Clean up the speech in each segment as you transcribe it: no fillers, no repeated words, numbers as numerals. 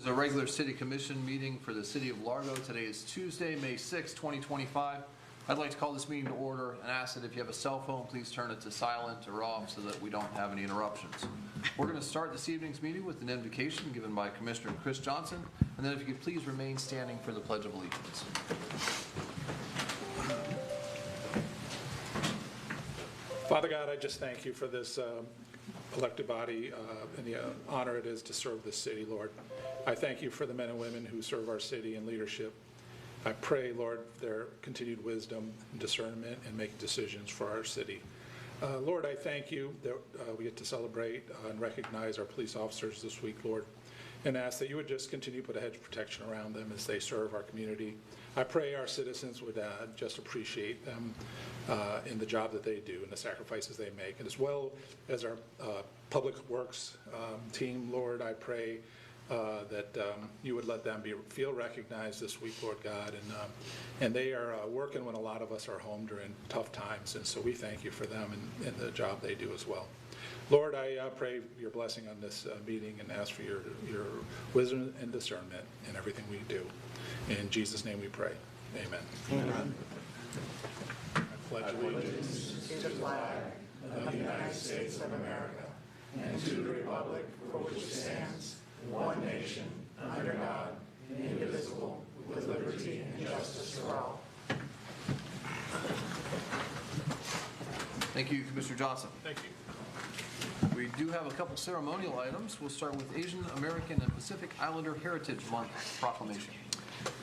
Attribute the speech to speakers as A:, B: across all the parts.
A: This is a regular City Commission meeting for the City of Largo. Today is Tuesday, May 6, 2025. I'd like to call this meeting to order and ask that if you have a cell phone, please turn it to silent or off so that we don't have any interruptions. We're going to start this evening's meeting with an invocation given by Commissioner Chris Johnson, and then if you could please remain standing for the Pledge of Allegiance.
B: Father God, I just thank you for this elected body and the honor it is to serve this city, Lord. I thank you for the men and women who serve our city in leadership. I pray, Lord, their continued wisdom and discernment in making decisions for our city. Lord, I thank you that we get to celebrate and recognize our police officers this week, Lord, and ask that you would just continue to put a hedge of protection around them as they serve our community. I pray our citizens would just appreciate them in the job that they do and the sacrifices they make. And as well as our public works team, Lord, I pray that you would let them feel recognized this week, Lord God. And they are working when a lot of us are home during tough times. And so we thank you for them and the job they do as well. Lord, I pray your blessing on this meeting and ask for your wisdom and discernment in everything we do. In Jesus' name we pray. Amen. Amen. I pledge allegiance to the flag of the United States of America and to the republic for which it stands, one nation, under God, indivisible, with liberty and justice for all.
A: Thank you, Commissioner Johnson.
B: Thank you.
A: We do have a couple ceremonial items. We'll start with Asian American and Pacific Islander Heritage Month proclamation.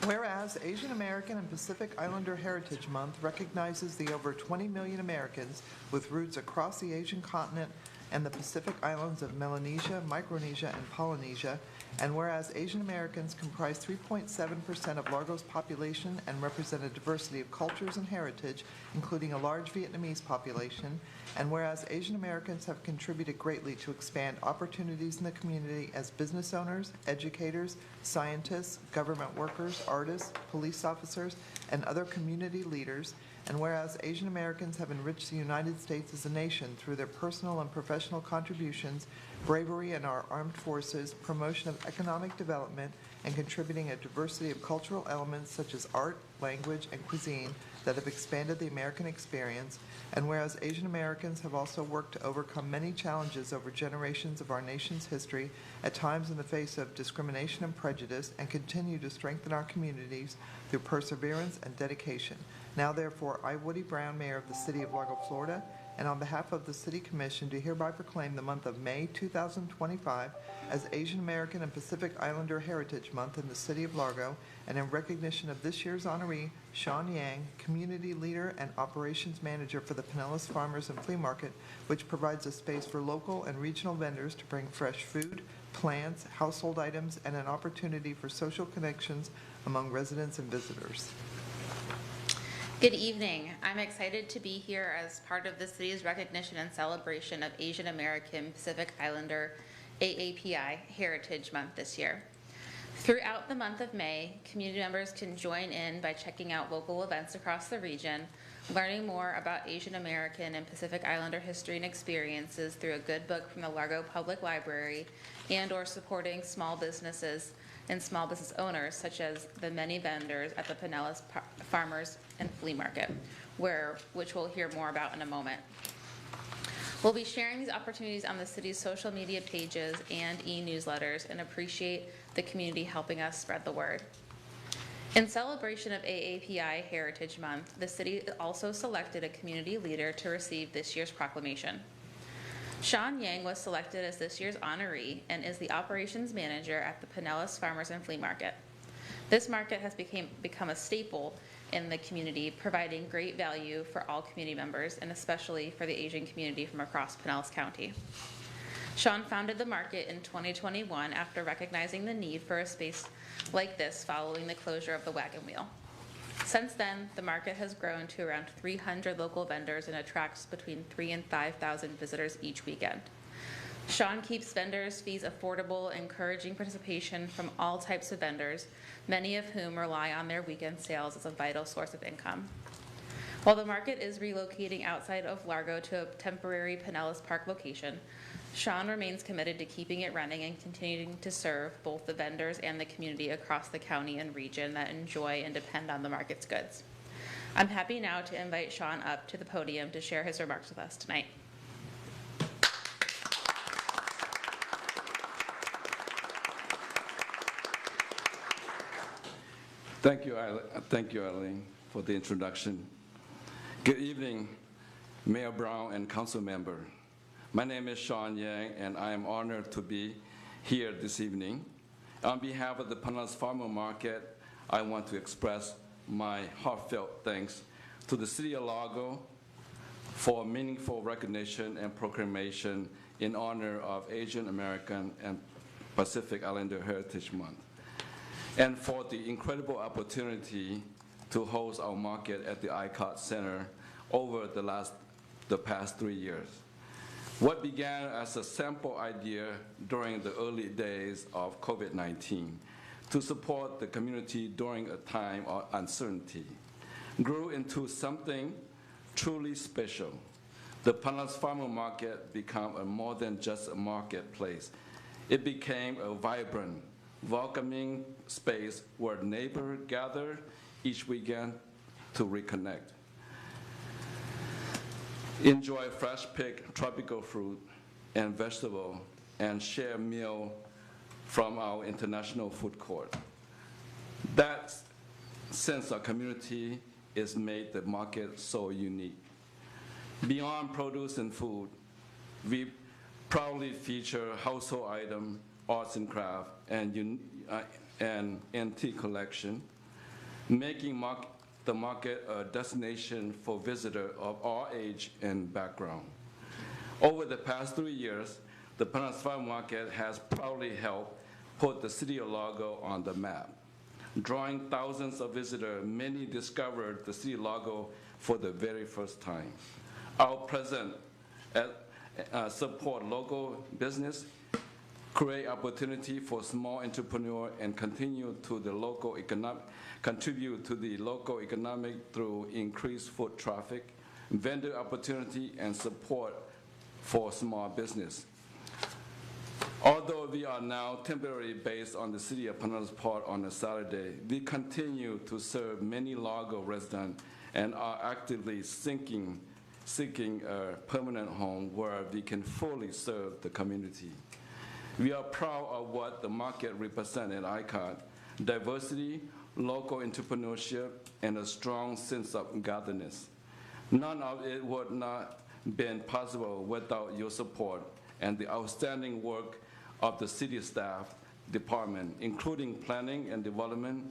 C: Whereas Asian American and Pacific Islander Heritage Month recognizes the over 20 million Americans with roots across the Asian continent and the Pacific islands of Melanesia, Micronesia, and Polynesia, and whereas Asian Americans comprise 3.7% of Largo's population and represent a diversity of cultures and heritage, including a large Vietnamese population, and whereas Asian Americans have contributed greatly to expand opportunities in the community as business owners, educators, scientists, government workers, artists, police officers, and other community leaders, and whereas Asian Americans have enriched the United States as a nation through their personal and professional contributions, bravery in our armed forces, promotion of economic development, and contributing a diversity of cultural elements such as art, language, and cuisine that have expanded the American experience, and whereas Asian Americans have also worked to overcome many challenges over generations of our nation's history, at times in the face of discrimination and prejudice, and continue to strengthen our communities through perseverance and dedication. Now, therefore, I, Woody Brown, Mayor of the City of Largo, Florida, and on behalf of the City Commission, do hereby proclaim the month of May 2025 as Asian American and Pacific Islander Heritage Month in the City of Largo, and in recognition of this year's honoree, Sean Yang, Community Leader and Operations Manager for the Pinellas Farmers and Flea Market, which provides a space for local and regional vendors to bring fresh food, plants, household items, and an opportunity for social connections among residents and visitors.
D: Good evening. I'm excited to be here as part of the city's recognition and celebration of Asian American Pacific Islander AAPI Heritage Month this year. Throughout the month of May, community members can join in by checking out local events across the region, learning more about Asian American and Pacific Islander history and experiences through a good book from the Largo Public Library, and or supporting small businesses and small business owners, such as the many vendors at the Pinellas Farmers and Flea Market, which we'll hear more about in a moment. We'll be sharing these opportunities on the city's social media pages and e-newsletters, and appreciate the community helping us spread the word. In celebration of AAPI Heritage Month, the city also selected a community leader to receive this year's proclamation. Sean Yang was selected as this year's honoree and is the operations manager at the Pinellas Farmers and Flea Market. This market has become a staple in the community, providing great value for all community members, and especially for the Asian community from across Pinellas County. Sean founded the market in 2021 after recognizing the need for a space like this following the closure of the wagon wheel. Since then, the market has grown to around 300 local vendors and attracts between 3,000 and 5,000 visitors each weekend. Sean keeps vendors' fees affordable, encouraging participation from all types of vendors, many of whom rely on their weekend sales as a vital source of income. While the market is relocating outside of Largo to a temporary Pinellas Park location, Sean remains committed to keeping it running and continuing to serve both the vendors and the community across the county and region that enjoy and depend on the market's goods. I'm happy now to invite Sean up to the podium to share his remarks with us tonight.
E: Thank you, Eileen, for the introduction. Good evening, Mayor Brown and council member. My name is Sean Yang, and I am honored to be here this evening. On behalf of the Pinellas Farmer Market, I want to express my heartfelt thanks to the City of Largo for meaningful recognition and proclamation in honor of Asian American and Pacific Islander Heritage Month, and for the incredible opportunity to host our market at the ICOT Center over the past 3 years. What began as a simple idea during the early days of COVID-19 to support the community during a time of uncertainty grew into something truly special. The Pinellas Farmer Market became more than just a marketplace. It became a vibrant, welcoming space where neighbors gather each weekend to reconnect, enjoy fresh-picked tropical fruit and vegetable, and share a meal from our international food court. That sense of community is made the market so unique. Beyond produce and food, we proudly feature household items, arts and craft, and antique collection, making the market a destination for visitors of all age and background. Over the past 3 years, the Pinellas Farm Market has proudly helped put the City of Largo on the map. Drawing thousands of visitors, many discovered the City of Largo for the very first time. Our present support local business, create opportunity for small entrepreneurs, and contribute to the local economic through increased foot traffic, vendor opportunity, and support for small business. Although we are now temporarily based on the City of Pinellas Park on a Saturday, we continue to serve many Largo residents and are actively seeking a permanent home where we can fully serve the community. We are proud of what the market represents at ICOT: diversity, local entrepreneurship, and a strong sense of togetherness. None of it would not been possible without your support and the outstanding work of the city staff department, including planning and development,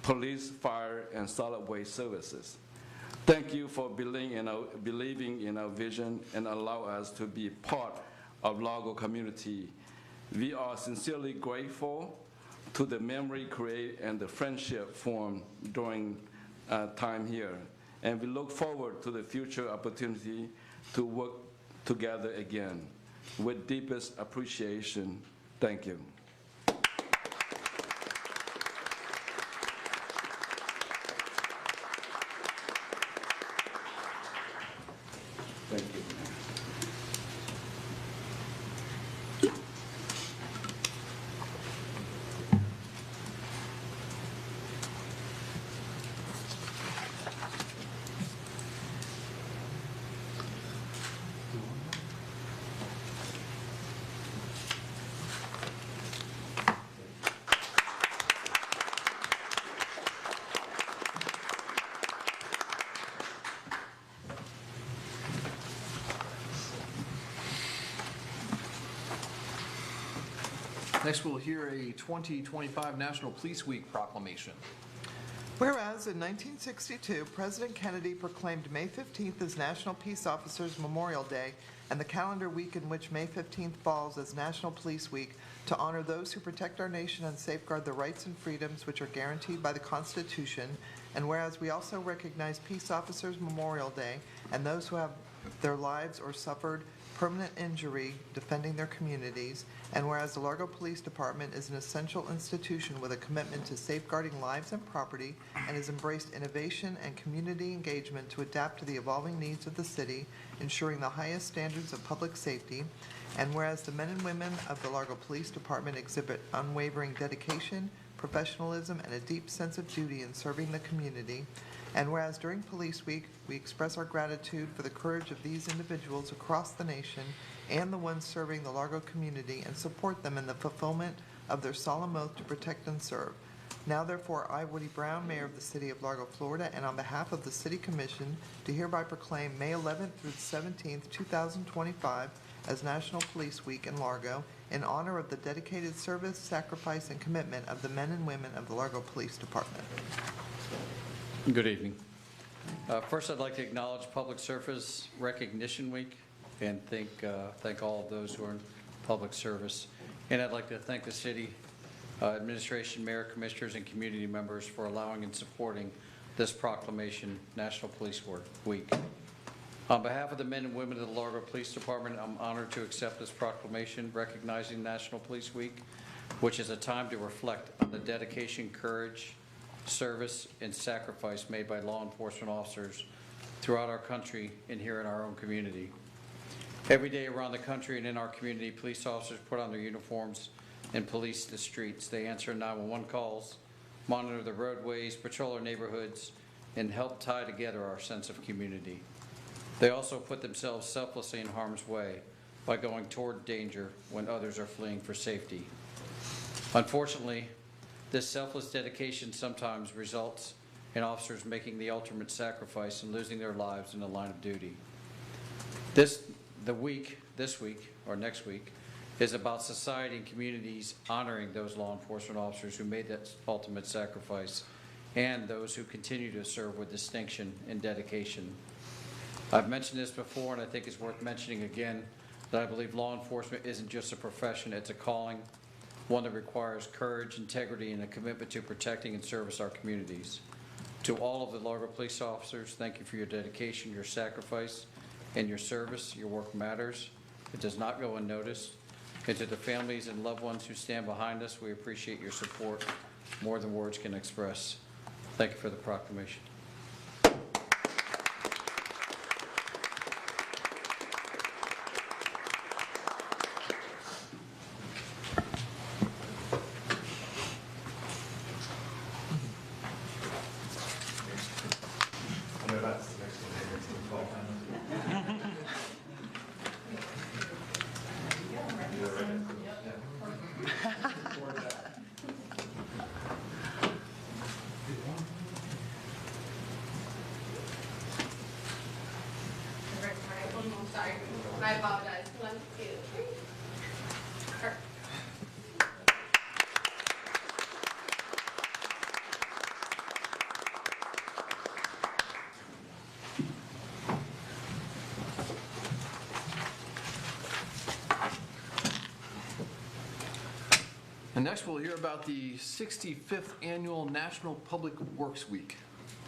E: police, fire, and solid waste services. Thank you for believing in our vision and allow us to be part of Largo community. We are sincerely grateful to the memory created and the friendship formed during time here. And we look forward to the future opportunity to work together again. With deepest appreciation, thank you. Thank you.
A: Next, we'll hear a 2025 National Police Week proclamation.
C: Whereas in 1962, President Kennedy proclaimed May 15th as National Peace Officers Memorial Day and the calendar week in which May 15th falls as National Police Week to honor those who protect our nation and safeguard the rights and freedoms which are guaranteed by the Constitution, and whereas we also recognize Peace Officers Memorial Day and those who have their lives or suffered permanent injury defending their communities, and whereas the Largo Police Department is an essential institution with a commitment to safeguarding lives and property and has embraced innovation and community engagement to adapt to the evolving needs of the city, ensuring the highest standards of public safety, and whereas the men and women of the Largo Police Department exhibit unwavering dedication, professionalism, and a deep sense of duty in serving the community, and whereas during Police Week, we express our gratitude for the courage of these individuals across the nation and the ones serving the Largo community and support them in the fulfillment of their solemn oath to protect and serve. Now therefore, I, Woody Brown, Mayor of the City of Largo, Florida, and on behalf of the City Commission, do hereby proclaim May 11th through the 17th, 2025 as National Police Week in Largo in honor of the dedicated service, sacrifice, and commitment of the men and women of the Largo Police Department.
F: Good evening. First, I'd like to acknowledge Public Service Recognition Week and thank all of those who are in public service. And I'd like to thank the city administration, mayor, commissioners, and community members for allowing and supporting this proclamation, National Police Week. On behalf of the men and women of the Largo Police Department, I'm honored to accept this proclamation recognizing National Police Week, which is a time to reflect on the dedication, courage, service, and sacrifice made by law enforcement officers throughout our country and here in our own community. Every day around the country and in our community, police officers put on their uniforms and police the streets. They answer 911 calls, monitor the roadways, patrol our neighborhoods, and help tie together our sense of community. They also put themselves selflessly in harm's way by going toward danger when others are fleeing for safety. Unfortunately, this selfless dedication sometimes results in officers making the ultimate sacrifice and losing their lives in the line of duty. This week, or next week, is about society and communities honoring those law enforcement officers who made that ultimate sacrifice and those who continue to serve with distinction and dedication. I've mentioned this before, and I think it's worth mentioning again, that I believe law enforcement isn't just a profession, it's a calling, one that requires courage, integrity, and a commitment to protecting and service our communities. To all of the Largo police officers, thank you for your dedication, your sacrifice, and your service. Your work matters. It does not go unnoticed. And to the families and loved ones who stand behind us, we appreciate your support more than words can express. Thank you for the proclamation.
G: Sorry, I apologize. 1, 2, 3. Perfect.
A: And next, we'll hear about the 65th Annual National Public Works Week.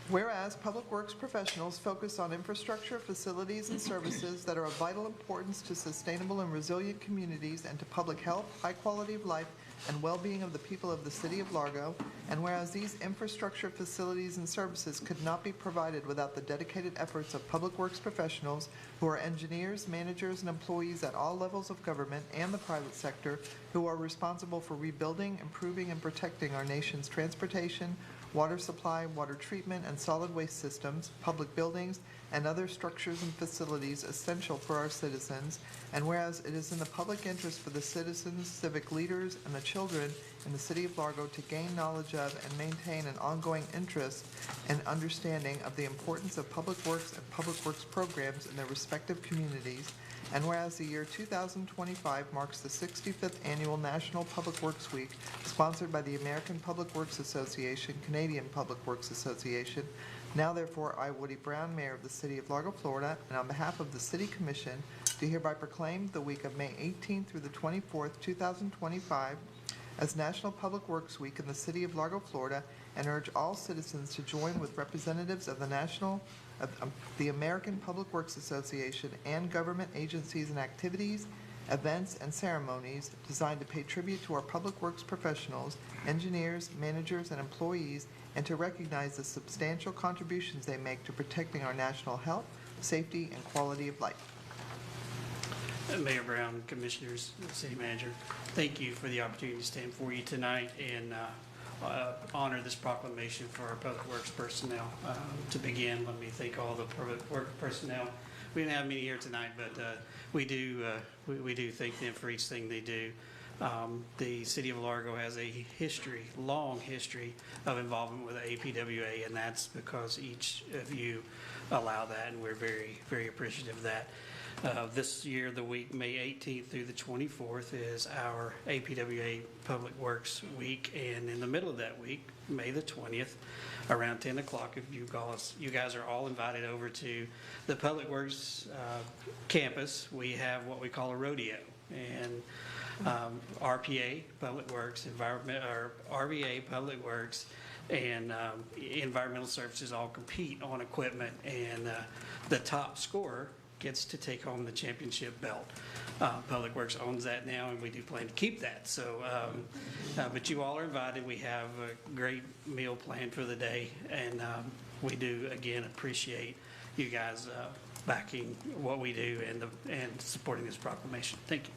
C: Whereas public works professionals focus on infrastructure, facilities, and services that are of vital importance to sustainable and resilient communities and to public health, high quality of life, and well-being of the people of the City of Largo, and whereas these infrastructure, facilities, and services could not be provided without the dedicated efforts of public works professionals who are engineers, managers, and employees at all levels of government and the private sector who are responsible for rebuilding, improving, and protecting our nation's transportation, water supply, water treatment, and solid waste systems, public buildings, and other structures and facilities essential for our citizens, and whereas it is in the public interest for the citizens, civic leaders, and the children in the City of Largo to gain knowledge of and maintain an ongoing interest and understanding of the importance of public works and public works programs in their respective communities, and whereas the year 2025 marks the 65th Annual National Public Works Week, sponsored by the American Public Works Association, Canadian Public Works Association, now therefore I, Woody Brown, Mayor of the City of Largo, Florida, and on behalf of the City Commission, do hereby proclaim the week of May 18th through the 24th, 2025, as National Public Works Week in the City of Largo, Florida, and urge all citizens to join with representatives of the American Public Works Association and government agencies and activities, events, and ceremonies designed to pay tribute to our public works professionals, engineers, managers, and employees, and to recognize the substantial contributions they make to protecting our national health, safety, and quality of life.
H: Mayor Brown, Commissioners, City Manager, thank you for the opportunity to stand before you tonight and honor this proclamation for our public works personnel. To begin, let me thank all the public works personnel. We didn't have many here tonight, but we do thank them for each thing they do. The City of Largo has a long history of involvement with the APWA, and that's because each of you allow that, and we're very, very appreciative of that. This year, the week May 18th through the 24th is our APWA Public Works Week, and in the middle of that week, May the 20th, around 10 o'clock, if you guys are all invited over to the Public Works campus. We have what we call a rodeo, and RPA, Public Works, RVA, Public Works, and Environmental Services all compete on equipment, and the top scorer gets to take home the championship belt. Public Works owns that now, and we do plan to keep that. So, but you all are invited. We have a great meal planned for the day, and we do, again, appreciate you guys backing what we do and supporting this proclamation. Thank you.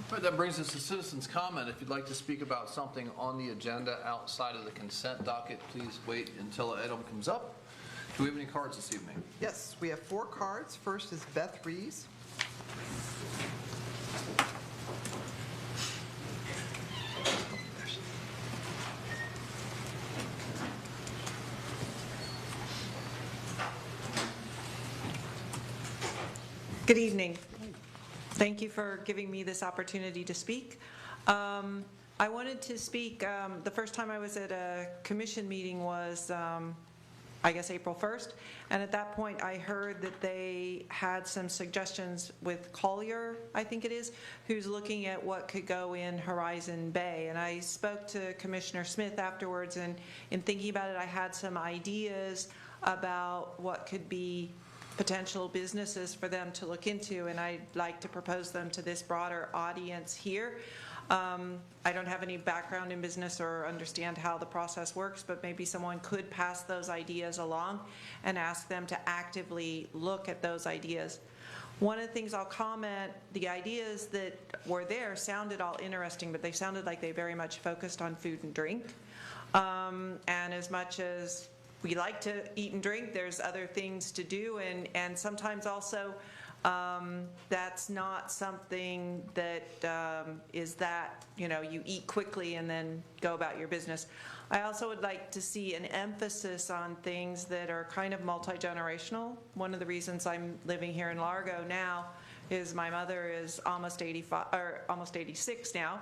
A: All right, that brings us to citizens' comment. If you'd like to speak about something on the agenda outside of the consent docket, please wait until the item comes up. Do we have any cards this evening?
C: Yes, we have 4 cards. First is Beth Rees.
I: Good evening. Thank you for giving me this opportunity to speak. I wanted to speak, the first time I was at a commission meeting was, I guess, April 1st, and at that point I heard that they had some suggestions with Collier, I think it is, who's looking at what could go in Horizon Bay. And I spoke to Commissioner Smith afterwards, and in thinking about it, I had some ideas about what could be potential businesses for them to look into, and I'd like to propose them to this broader audience here. I don't have any background in business or understand how the process works, but maybe someone could pass those ideas along and ask them to actively look at those ideas. One of the things I'll comment, the ideas that were there sounded all interesting, but they sounded like they very much focused on food and drink. And as much as we like to eat and drink, there's other things to do, and sometimes also that's not something that is that, you eat quickly and then go about your business. I also would like to see an emphasis on things that are kind of multi-generational. One of the reasons I'm living here in Largo now is my mother is almost 85 or almost 86 now.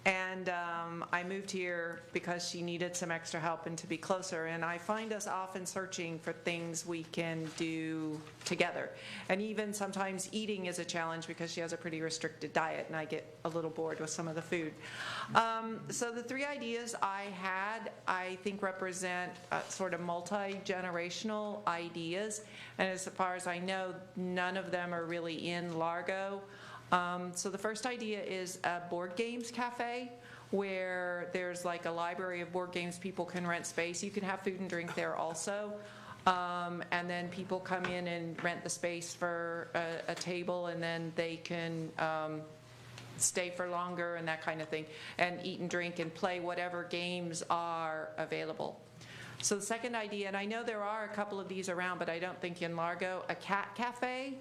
I: And I moved here because she needed some extra help and to be closer. And I find us often searching for things we can do together. And even sometimes eating is a challenge because she has a pretty restricted diet, and I get a little bored with some of the food. So the 3 ideas I had, I think, represent sort of multi-generational ideas. And as far as I know, none of them are really in Largo. So the first idea is a board games cafe where there's like a library of board games. People can rent space. You can have food and drink there also. And then people come in and rent the space for a table, and then they can stay for longer and that kind of thing, and eat and drink and play whatever games are available. So the second idea, and I know there are a couple of these around, but I don't think in Largo, a cat cafe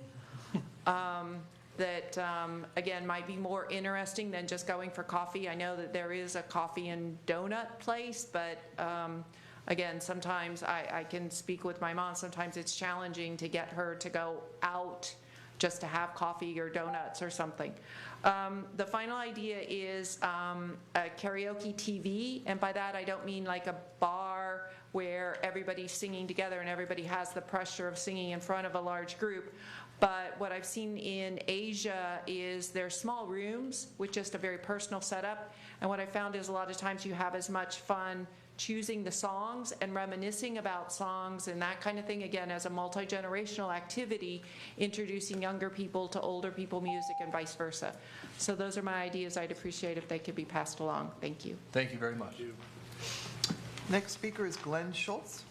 I: that, again, might be more interesting than just going for coffee. I know that there is a coffee and donut place, but again, sometimes I can speak with my mom. Sometimes it's challenging to get her to go out just to have coffee or donuts or something. The final idea is a karaoke TV, and by that I don't mean like a bar where everybody's singing together and everybody has the pressure of singing in front of a large group. But what I've seen in Asia is there's small rooms with just a very personal setup. And what I found is a lot of times you have as much fun choosing the songs and reminiscing about songs and that kind of thing, again, as a multi-generational activity, introducing younger people to older people music and vice versa. So those are my ideas. I'd appreciate if they could be passed along. Thank you.
A: Thank you very much.
C: Next speaker is Glenn Schultz.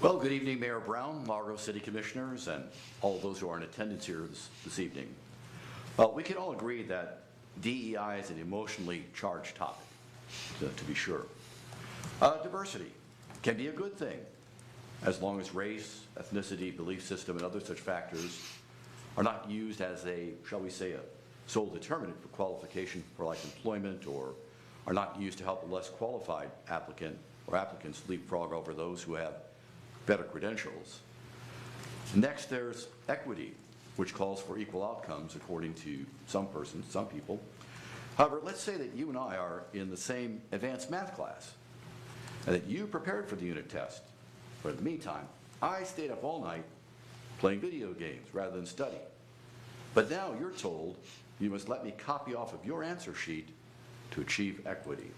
J: Well, good evening, Mayor Brown, Largo City Commissioners, and all those who are in attendance here this evening. Well, we can all agree that DEI is an emotionally charged topic, to be sure. Diversity can be a good thing, as long as race, ethnicity, belief system, and other such factors are not used as a, shall we say, a sole determinant for qualification for like employment, or are not used to help a less qualified applicant or applicants leapfrog over those who have better credentials. Next, there's equity, which calls for equal outcomes according to some persons, some people. However, let's say that you and I are in the same advanced math class, and that you prepared for the unit test, but in the meantime, I stayed up all night playing video games rather than study. But now you're told you must let me copy off of your answer sheet to achieve equity.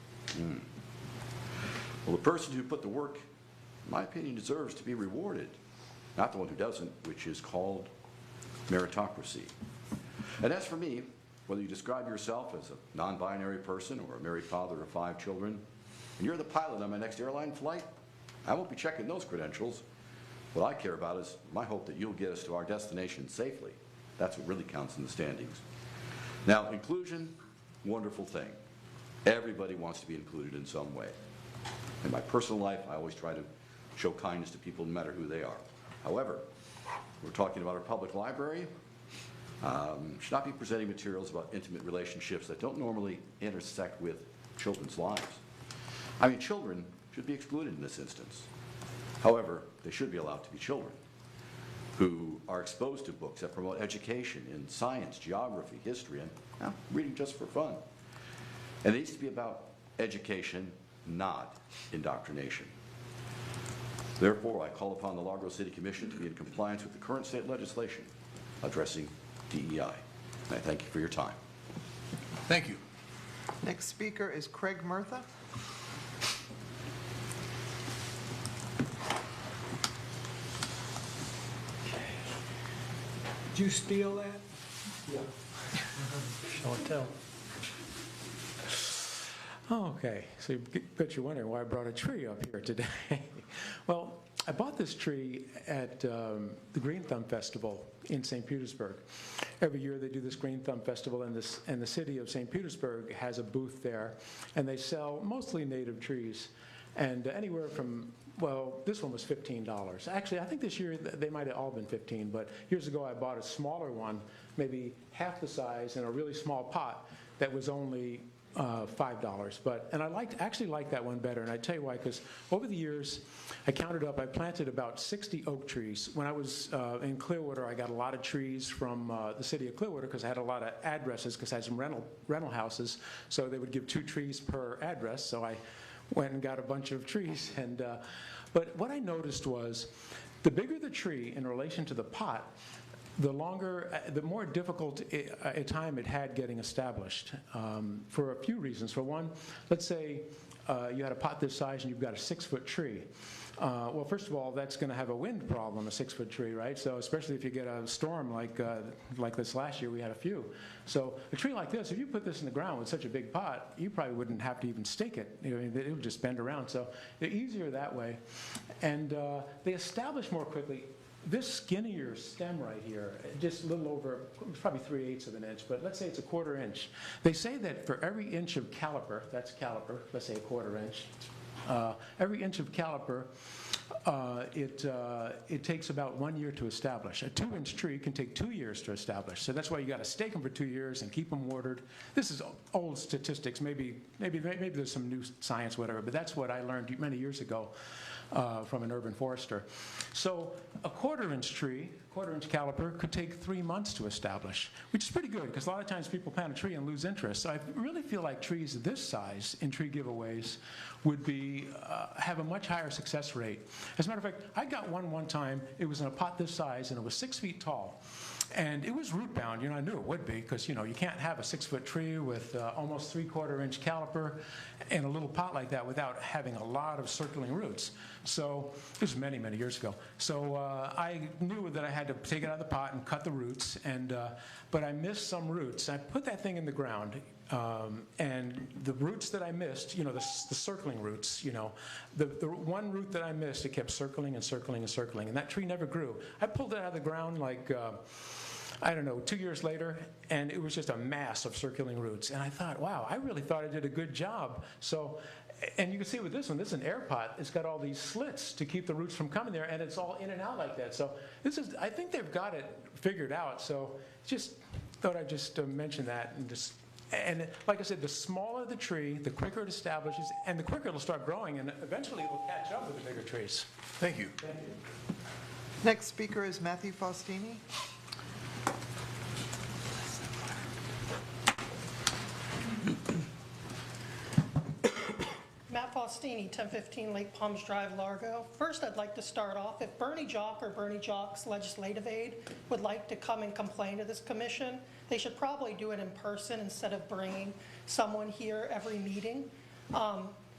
J: Well, the person who put the work, in my opinion, deserves to be rewarded, not the one who doesn't, which is called meritocracy. And as for me, whether you describe yourself as a non-binary person or a married father of 5 children, and you're the pilot on my next airline flight, I won't be checking those credentials. What I care about is my hope that you'll get us to our destination safely. That's what really counts in the standings. Now, inclusion, wonderful thing. Everybody wants to be included in some way. In my personal life, I always try to show kindness to people no matter who they are. However, we're talking about our public library. Should not be presenting materials about intimate relationships that don't normally intersect with children's lives. I mean, children should be excluded in this instance. However, they should be allowed to be children who are exposed to books that promote education in science, geography, history, and reading just for fun. And it needs to be about education, not indoctrination. Therefore, I call upon the Largo City Commission to be in compliance with the current state legislation addressing DEI. And I thank you for your time.
A: Thank you.
C: Next speaker is Craig Murtha.
K: Did you steal that?
F: Show and tell.
K: Okay, so bet you're wondering why I brought a tree up here today. Well, I bought this tree at the Green Thumb Festival in St. Petersburg. Every year they do this Green Thumb Festival, and the city of St. Petersburg has a booth there, and they sell mostly native trees, and anywhere from, well, this one was $15. Actually, I think this year they might have all been $15, but years ago I bought a smaller one, maybe half the size, in a really small pot that was only $5. And I actually liked that one better, and I tell you why, because over the years, I counted up, I planted about 60 oak trees. When I was in Clearwater, I got a lot of trees from the city of Clearwater because I had a lot of addresses, because I had some rental houses, so they would give 2 trees per address, so I went and got a bunch of trees. But what I noticed was, the bigger the tree in relation to the pot, the more difficult a time it had getting established, for a few reasons. For one, let's say you had a pot this size and you've got a 6-foot tree. Well, first of all, that's going to have a wind problem, a 6-foot tree, right? So especially if you get a storm like this last year, we had a few. So a tree like this, if you put this in the ground with such a big pot, you probably wouldn't have to even stake it. You know, it would just bend around. So they're easier that way. And they establish more quickly. This skinnier stem right here, just a little over, probably 3/8 of an inch, but let's say it's a 1/4 inch. They say that for every inch of caliper, that's caliper, let's say a 1/4 inch, every inch of caliper, it takes about 1 year to establish. A 2-inch tree can take 2 years to establish. So that's why you got to stake them for 2 years and keep them watered. This is old statistics. Maybe there's some new science, whatever, but that's what I learned many years ago from an urban forester. So a 1/4 inch tree, 1/4 inch caliper, could take 3 months to establish, which is pretty good because a lot of times people plant a tree and lose interest. So I really feel like trees this size in tree giveaways would be have a much higher success rate. As a matter of fact, I got one time. It was in a pot this size and it was 6 feet tall. And it was root bound, I knew it would be because, you can't have a 6-foot tree with almost 3/4 inch caliper in a little pot like that without having a lot of circling roots. So this was many, many years ago. So I knew that I had to take it out of the pot and cut the roots, but I missed some roots. I put that thing in the ground, and the roots that I missed, the circling roots, the one root that I missed, it kept circling and circling and circling, and that tree never grew. I pulled it out of the ground like, I don't know, 2 years later, and it was just a mass of circulating roots. And I thought, wow, I really thought I did a good job. So, and you can see with this one, this is an air pot. It's got all these slits to keep the roots from coming there, and it's all in and out like that. So I think they've got it figured out. So just thought I'd just mention that. And like I said, the smaller the tree, the quicker it establishes, and the quicker it'll start growing, and eventually it'll catch up with the bigger trees.
A: Thank you.
K: Thank you.
C: Next speaker is Matthew Faustini.
L: Matt Faustini, 1015 Lake Palms Drive, Largo. First, I'd like to start off, if Bernie Jock or Bernie Jock's legislative aide would like to come and complain to this commission, they should probably do it in person instead of bringing someone here every meeting.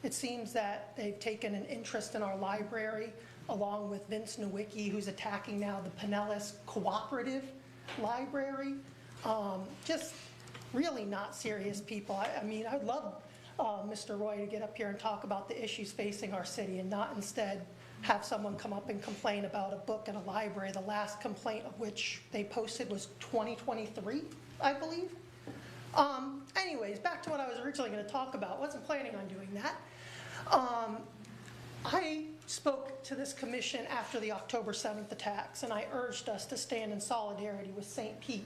L: It seems that they've taken an interest in our library, along with Vince Nowicki, who's attacking now the Pinellas Cooperative Library. Just really not serious people. I mean, I'd love Mr. Roy to get up here and talk about the issues facing our city and not instead have someone come up and complain about a book in a library, the last complaint of which they posted was 2023, I believe. Anyways, back to what I was originally going to talk about. Wasn't planning on doing that. I spoke to this commission after the October 7th attacks, and I urged us to stand in solidarity with St. Pete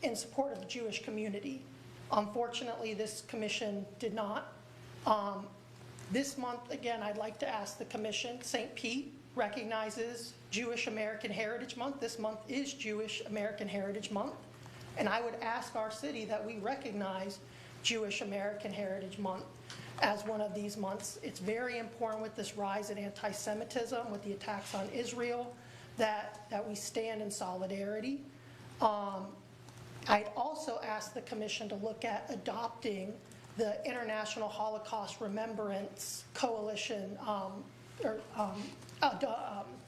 L: in support of the Jewish community. Unfortunately, this commission did not. This month, again, I'd like to ask the commission, St. Pete recognizes Jewish American Heritage Month. This month is Jewish American Heritage Month. And I would ask our city that we recognize Jewish American Heritage Month as one of these months. It's very important with this rise in anti-Semitism, with the attacks on Israel, that we stand in solidarity. I'd also ask the commission to look at adopting the International Holocaust Remembrance Coalition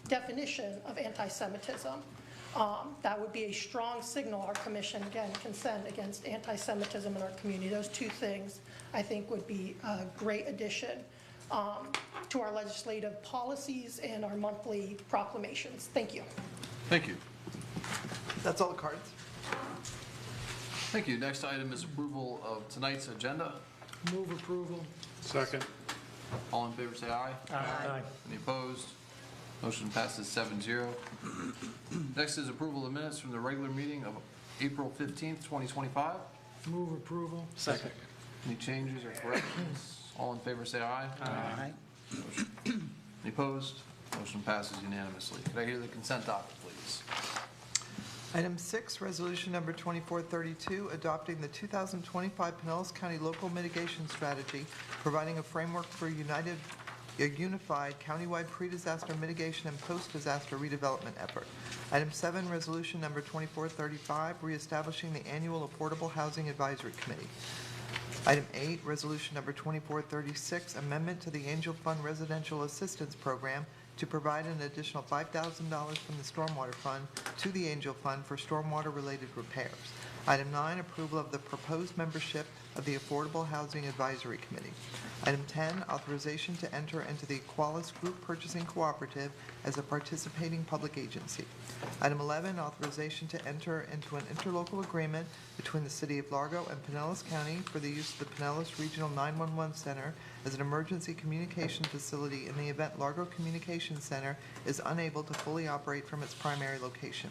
L: definition of anti-Semitism. That would be a strong signal our commission, again, can send against anti-Semitism in our community. Those two things, I think, would be a great addition to our legislative policies and our monthly proclamations. Thank you.
A: Thank you.
C: That's all the cards.
A: Thank you. Next item is approval of tonight's agenda.
M: Move approval.
B: Second.
A: All in favor, say aye.
M: Aye.
A: Any opposed? Motion passes 7-0. Next is approval of minutes from the regular meeting of April 15th, 2025.
M: Move approval.
B: Second.
A: Any changes or corrections? All in favor, say aye.
M: Aye.
A: Any opposed? Motion passes unanimously. Could I hear the consent docket, please?
C: Item 6, resolution number 2432, adopting the 2025 Pinellas County Local Mitigation Strategy, providing a framework for a unified countywide pre-disaster mitigation and post-disaster redevelopment effort. Item 7, resolution number 2435, reestablishing the annual Affordable Housing Advisory Committee. Item 8, Resolution Number 2436, Amendment to the Angel Fund Residential Assistance Program to provide an additional $5,000 from the Stormwater Fund to the Angel Fund for stormwater-related repairs. Item 9, approval of the proposed membership of the Affordable Housing Advisory Committee. Item 10, authorization to enter into the Equalis Group Purchasing Cooperative as a participating public agency. Item 11, authorization to enter into an interlocal agreement between the City of Largo and Pinellas County for the use of the Pinellas Regional 911 Center as an emergency communication facility in the event Largo Communications Center is unable to fully operate from its primary location.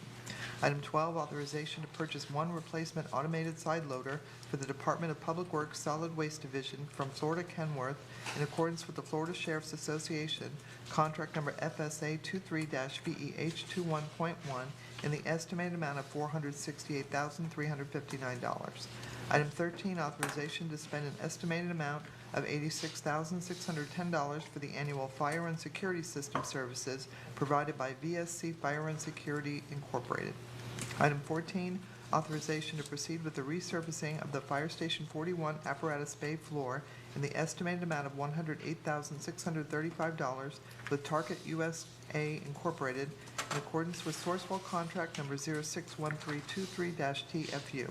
C: Item 12, authorization to purchase one replacement automated side loader for the Department of Public Works Solid Waste Division from Florida Kenworth in accordance with the Florida Sheriff's Association, contract number FSA 23-VEH21.1, in the estimated amount of $468,359. Item 13, authorization to spend an estimated amount of $86,610 for the annual fire and security system services provided by VSC Fire and Security Incorporated. Item 14, authorization to proceed with the resurfacing of the Fire Station 41 apparatus bay floor in the estimated amount of $108,635 with Target USA Incorporated in accordance with Sourcewell Contract number 061323-TFU.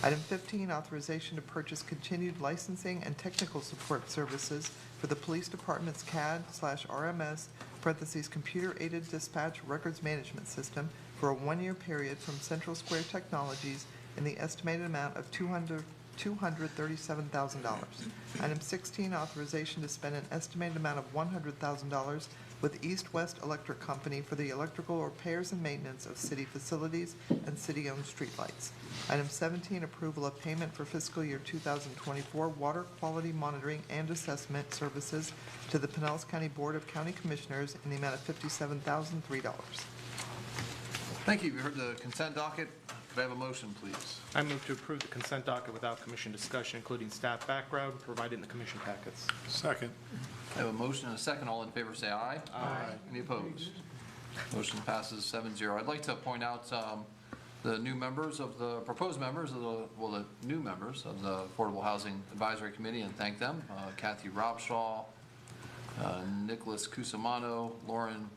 C: Item 15, authorization to purchase continued licensing and technical support services for the Police Department's CAD/RMS (Computer-Aided Dispatch Records Management System) for a one-year period from Central Square Technologies in the estimated amount of $237,000. Item 16, authorization to spend an estimated amount of $100,000 with East West Electric Company for the electrical repairs and maintenance of city facilities and city-owned streetlights. Item 17, approval of payment for fiscal year 2024 water quality monitoring and assessment services to the Pinellas County Board of County Commissioners in the amount of $57,003.
A: Thank you. You heard the consent docket. Could I have a motion, please?
N: I move to approve the consent docket without commission discussion, including staff background provided in the commission packets.
B: Second.
A: I have a motion and a second. All in favor, say aye.
N: Aye.
A: Any opposed? Motion passes 7-0. I'd like to point out the new members of the, proposed members of the, well, the new members of the Affordable Housing Advisory Committee and thank them. Kathy Robshaw, Nicholas Cusimano, Lauren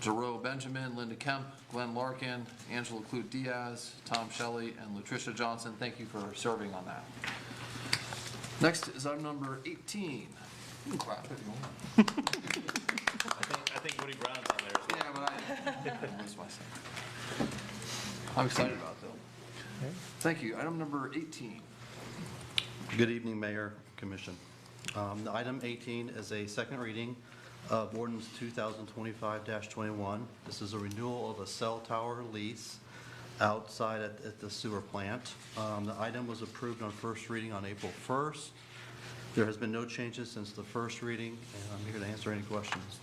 A: Giroux Benjamin, Linda Kemp, Glenn Larkin, Angela Clute Diaz, Tom Shelley, and Latricia Johnson. Thank you for serving on that. Next is item number 18. You can clap if you want.
N: I think Woody Brown's on there as well.
A: Yeah, but I lose myself. I'm excited about it, though. Thank you. Item number 18.
O: Good evening, Mayor, Commission. Item 18 is a second reading of ordinance 2025-21. This is a renewal of a cell tower lease outside at the sewer plant. The item was approved on first reading on April 1st. There has been no changes since the first reading, and I'm here to answer any questions.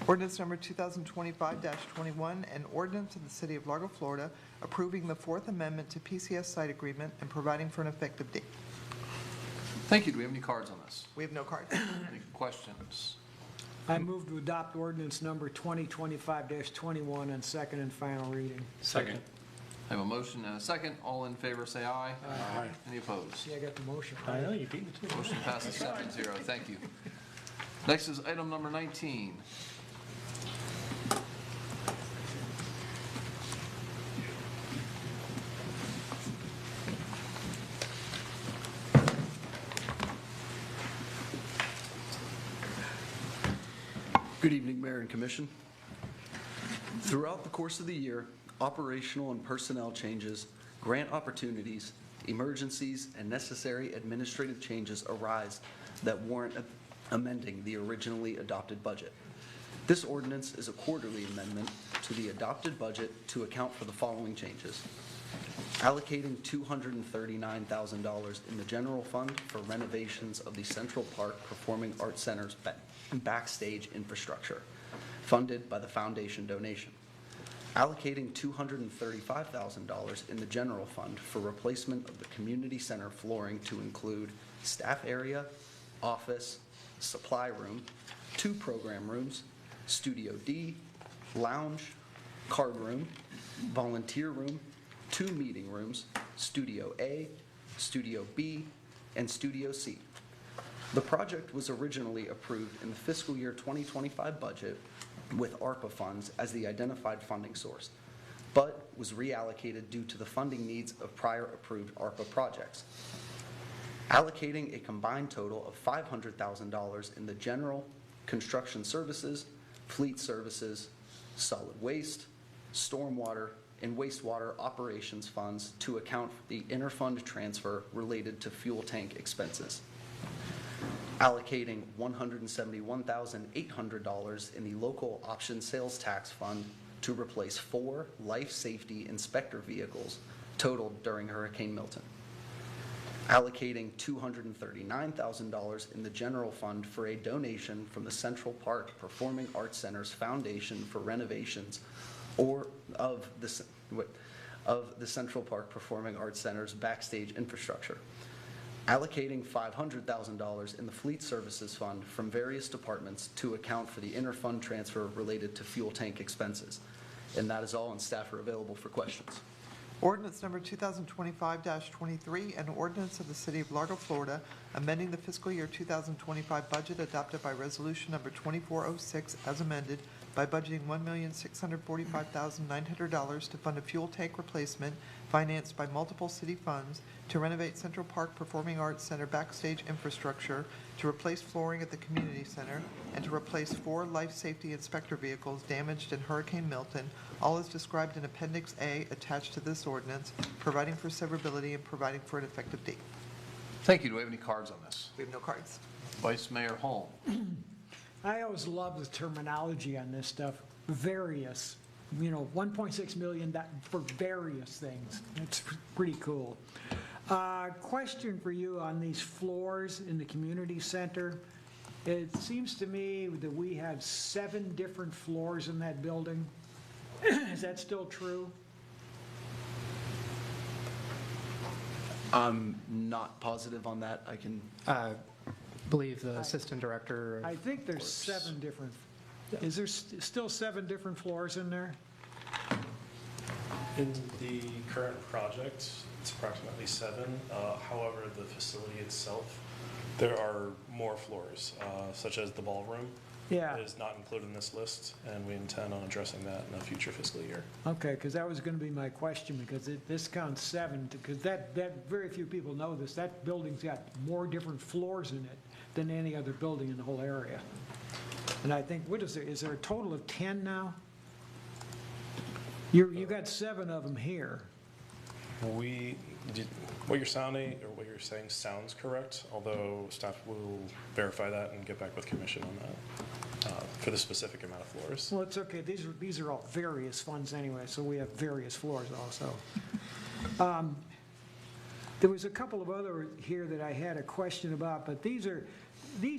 C: Ordinance number 2025-21, an ordinance of the City of Largo, Florida, approving the Fourth Amendment to PCS site agreement and providing for an effective date.
A: Thank you. Do we have any cards on this?
C: We have no cards.
A: Any questions?
M: I move to adopt ordinance number 2025-21 on second and final reading.
B: Second.
A: I have a motion and a second. All in favor, say aye.
B: Aye.
A: Any opposed?
M: See, I got the motion.
N: I know, you beat me too.
A: Motion passes 7-0. Thank you. Next is item number 19.
P: Good evening, Mayor and Commission. Throughout the course of the year, operational and personnel changes, grant opportunities, emergencies, and necessary administrative changes arise that warrant amending the originally adopted budget. This ordinance is a quarterly amendment to the adopted budget to account for the following changes. Allocating $239,000 in the general fund for renovations of the Central Park Performing Arts Center's backstage infrastructure, funded by the foundation donation. Allocating $235,000 in the general fund for replacement of the community center flooring to include staff area, office, supply room, 2 program rooms, Studio D, lounge, card room, volunteer room, 2 meeting rooms, Studio A, Studio B, and Studio C. The project was originally approved in the fiscal year 2025 budget with ARPA funds as the identified funding source, but was reallocated due to the funding needs of prior approved ARPA projects. Allocating a combined total of $500,000 in the general construction services, fleet services, solid waste, stormwater, and wastewater operations funds to account for the interfund transfer related to fuel tank expenses. Allocating $171,800 in the local option sales tax fund to replace 4 life safety inspector vehicles totaled during Hurricane Milton. Allocating $239,000 in the general fund for a donation from the Central Park Performing Arts Center's Foundation for renovations of the Central Park Performing Arts Center's backstage infrastructure. Allocating $500,000 in the Fleet Services Fund from various departments to account for the interfund transfer related to fuel tank expenses. And that is all, and staff are available for questions.
C: Ordinance number 2025-23, an ordinance of the City of Largo, Florida, amending the fiscal year 2025 budget adopted by resolution number 2406 as amended by budgeting $1,645,900 to fund a fuel tank replacement financed by multiple city funds, to renovate Central Park Performing Arts Center backstage infrastructure, to replace flooring at the community center, and to replace 4 life safety inspector vehicles damaged in Hurricane Milton, all as described in Appendix A attached to this ordinance, providing for severability and providing for an effective date.
A: Thank you. Do we have any cards on this?
C: We have no cards.
A: Vice Mayor Holm.
M: I always love the terminology on this stuff, various. You know, $1.6 million for various things. It's pretty cool. Question for you on these floors in the community center. It seems to me that we have 7 different floors in that building. Is that still true?
P: I'm not positive on that. I can.
Q: Believe the assistant director.
M: I think there's 7 different. Is there still 7 different floors in there?
R: In the current project, it's approximately 7. However, the facility itself, there are more floors, such as the ballroom.
M: Yeah.
R: It is not included in this list, and we intend on addressing that in a future fiscal year.
M: Okay, because that was going to be my question, because this counts 7, because that very few people know this. That building's got more different floors in it than any other building in the whole area. And I think, what is there a total of 10 now? You got 7 of them here.
R: What you're saying sounds correct, although staff will verify that and get back with commission on that for the specific amount of floors.
M: Well, it's okay. These are all various funds anyway, so we have various floors also. There was a couple of other here that I had a question about, but these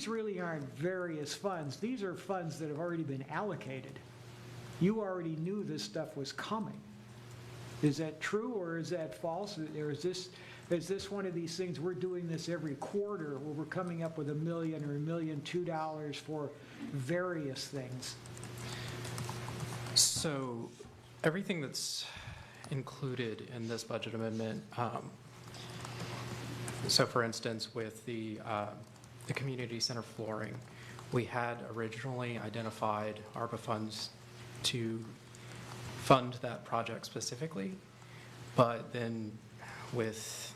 M: really aren't various funds. These are funds that have already been allocated. You already knew this stuff was coming. Is that true, or is that false? Or is this one of these things, we're doing this every quarter where we're coming up with $1 million or $1.2 million for various things?
Q: So everything that's included in this budget amendment, so for instance, with the community center flooring, we had originally identified ARPA funds to fund that project specifically, but then with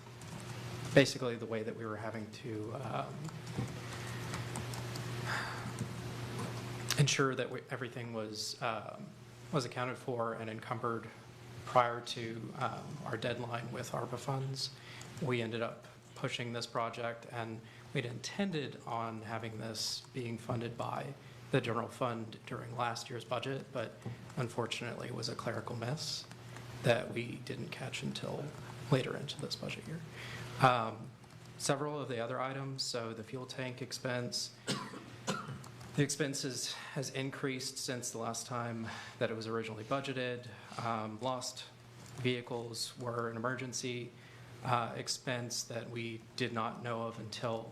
Q: basically the way that we were having to ensure that everything was accounted for and encumbered prior to our deadline with ARPA funds, we ended up pushing this project, and we'd intended on having this being funded by the general fund during last year's budget, but unfortunately it was a clerical miss that we didn't catch until later into this budget year. Several of the other items, so the fuel tank expense, the expenses has increased since the last time that it was originally budgeted. Lost vehicles were an emergency expense that we did not know of until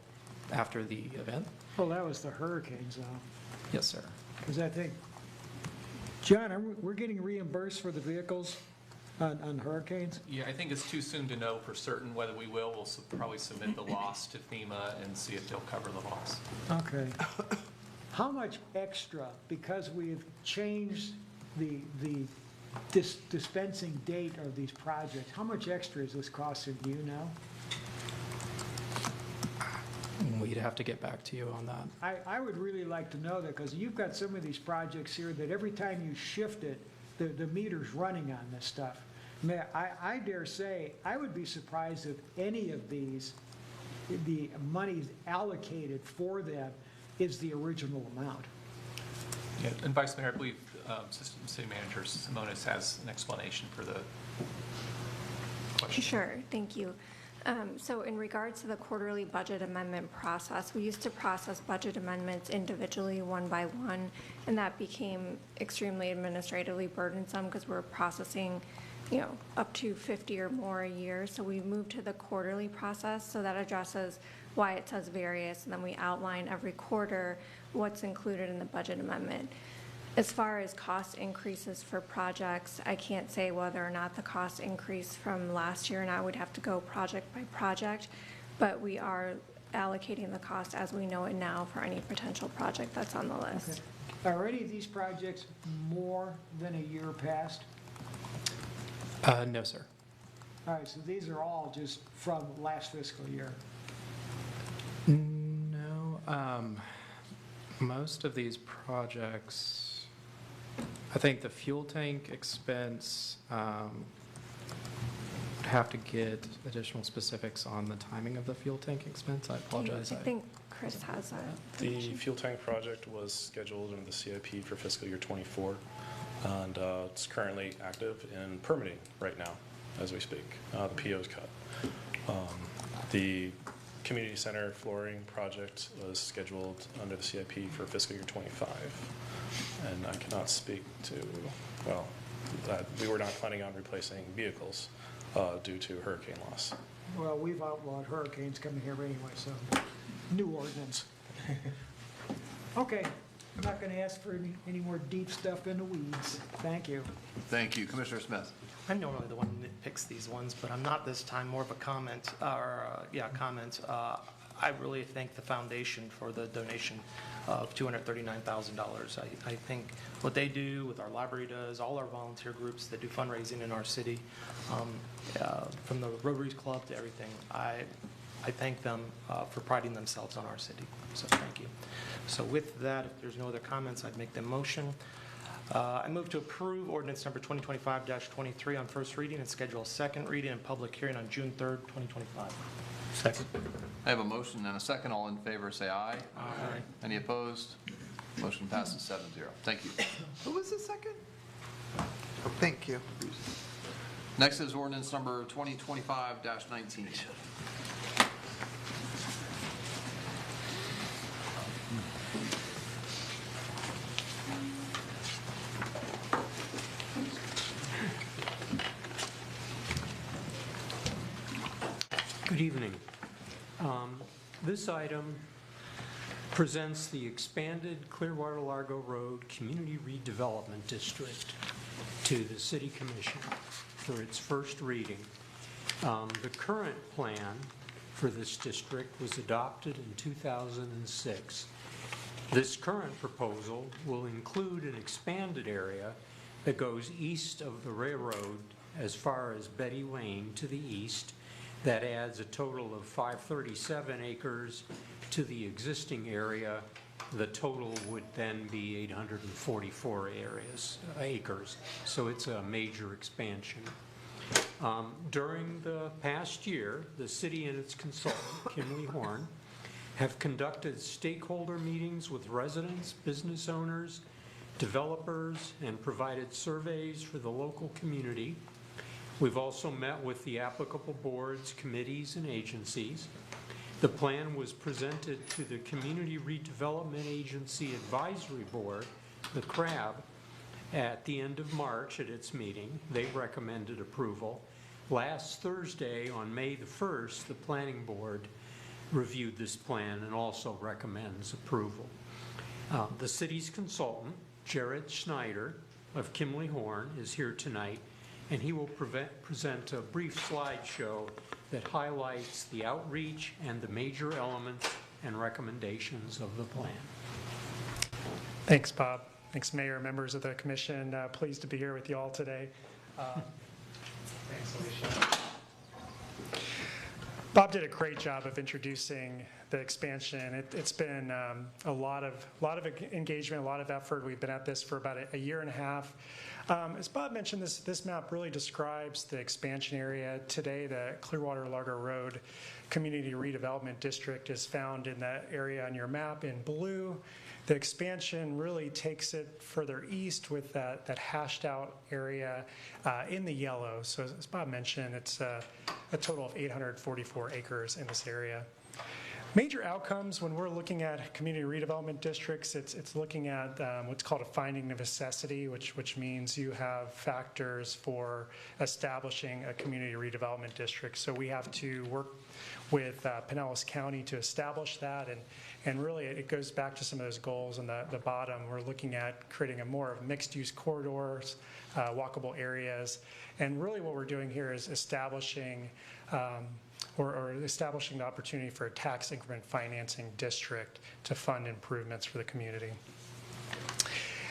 Q: after the event.
M: Well, that was the hurricanes, though.
Q: Yes, sir.
M: Because I think, John, we're getting reimbursed for the vehicles on hurricanes?
S: Yeah, I think it's too soon to know for certain whether we will. We'll probably submit the loss to FEMA and see if they'll cover the loss.
M: Okay. How much extra, because we've changed the dispensing date of these projects, how much extra is this costing, do you know?
Q: We'd have to get back to you on that.
M: I would really like to know that, because you've got some of these projects here that every time you shift it, the meter's running on this stuff. I dare say, I would be surprised if any of these, the money allocated for them is the original amount.
S: Yeah, and Vice Mayor, I believe Assistant City Manager Simonis has an explanation for the question.
T: Sure, thank you. So in regards to the quarterly budget amendment process, we used to process budget amendments individually one by one, and that became extremely administratively burdensome because we're processing, up to 50 or more a year. So we moved to the quarterly process, so that addresses why it says various, and then we outline every quarter what's included in the budget amendment. As far as cost increases for projects, I can't say whether or not the cost increased from last year, and I would have to go project by project, but we are allocating the cost as we know it now for any potential project that's on the list.
M: Okay. Are any of these projects more than a year past?
Q: No, sir.
M: All right, so these are all just from last fiscal year?
Q: No. Most of these projects, I think the fuel tank expense, would have to get additional specifics on the timing of the fuel tank expense. I apologize.
T: I think Chris has that.
R: The fuel tank project was scheduled in the CIP for fiscal year '24, and it's currently active in permitting right now as we speak. The PO's cut. The community center flooring project was scheduled under the CIP for fiscal year '25, and I cannot speak to, well, that we were not planning on replacing vehicles due to hurricane loss.
M: Well, we've outlawed hurricanes coming here anyway, so new ordinance. Okay, I'm not going to ask for any more deep stuff in the weeds. Thank you.
A: Thank you. Commissioner Smith.
N: I'm normally the one that picks these ones, but I'm not this time, more of a comment, comment. I really thank the foundation for the donation of $239,000. I think what they do, what our library does, all our volunteer groups that do fundraising in our city, from the Rotary Club to everything, I thank them for priding themselves on our city. So thank you. So with that, if there's no other comments, I'd make the motion. I move to approve ordinance number 2025-23 on first reading and schedule a second reading and public hearing on June 3rd, 2025.
A: Second. I have a motion and a second. All in favor, say aye. Aye. Any opposed? Motion passes 7-0. Thank you.
C: Who was the second? Thank you.
A: Next is ordinance number 2025-19.
U: Good evening. This item presents the expanded Clearwater Largo Road Community Redevelopment District to the City Commission for its first reading. The current plan for this district was adopted in 2006. This current proposal will include an expanded area that goes east of the railroad as far as Betty Lane to the east. That adds a total of 537 acres to the existing area. The total would then be 844 acres. So it's a major expansion. During the past year, the city and its consultant, Kimley Horn, have conducted stakeholder meetings with residents, business owners, developers, and provided surveys for the local community. We've also met with the applicable boards, committees, and agencies. The plan was presented to the Community Redevelopment Agency Advisory Board, the CRAB, at the end of March at its meeting. They recommended approval. Last Thursday, on May the 1st, the Planning Board reviewed this plan and also recommends approval. The city's consultant, Jared Schneider of Kimley Horn, is here tonight and he will present a brief slideshow that highlights the outreach and the major elements and recommendations of the plan.
D: Thanks, Bob. Thanks, Mayor, members of the commission. Pleased to be here with you all today. Thanks, Alicia. Bob did a great job of introducing the expansion. It's been a lot of engagement, a lot of effort. We've been at this for about a year and a half. As Bob mentioned, this map really describes the expansion area. Today, the Clearwater Largo Road Community Redevelopment District is found in that area on your map in blue. The expansion really takes it further east with that hashed out area in the yellow. So as Bob mentioned, it's a total of 844 acres in this area. Major outcomes when we're looking at community redevelopment districts, it's looking at what's called a finding of necessity, which means you have factors for establishing a community redevelopment district. So we have to work with Pinellas County to establish that, and really it goes back to some of those goals on the bottom. We're looking at creating a more of mixed-use corridors, walkable areas, and really what we're doing here is establishing or establishing the opportunity for a tax increment financing district to fund improvements for the community.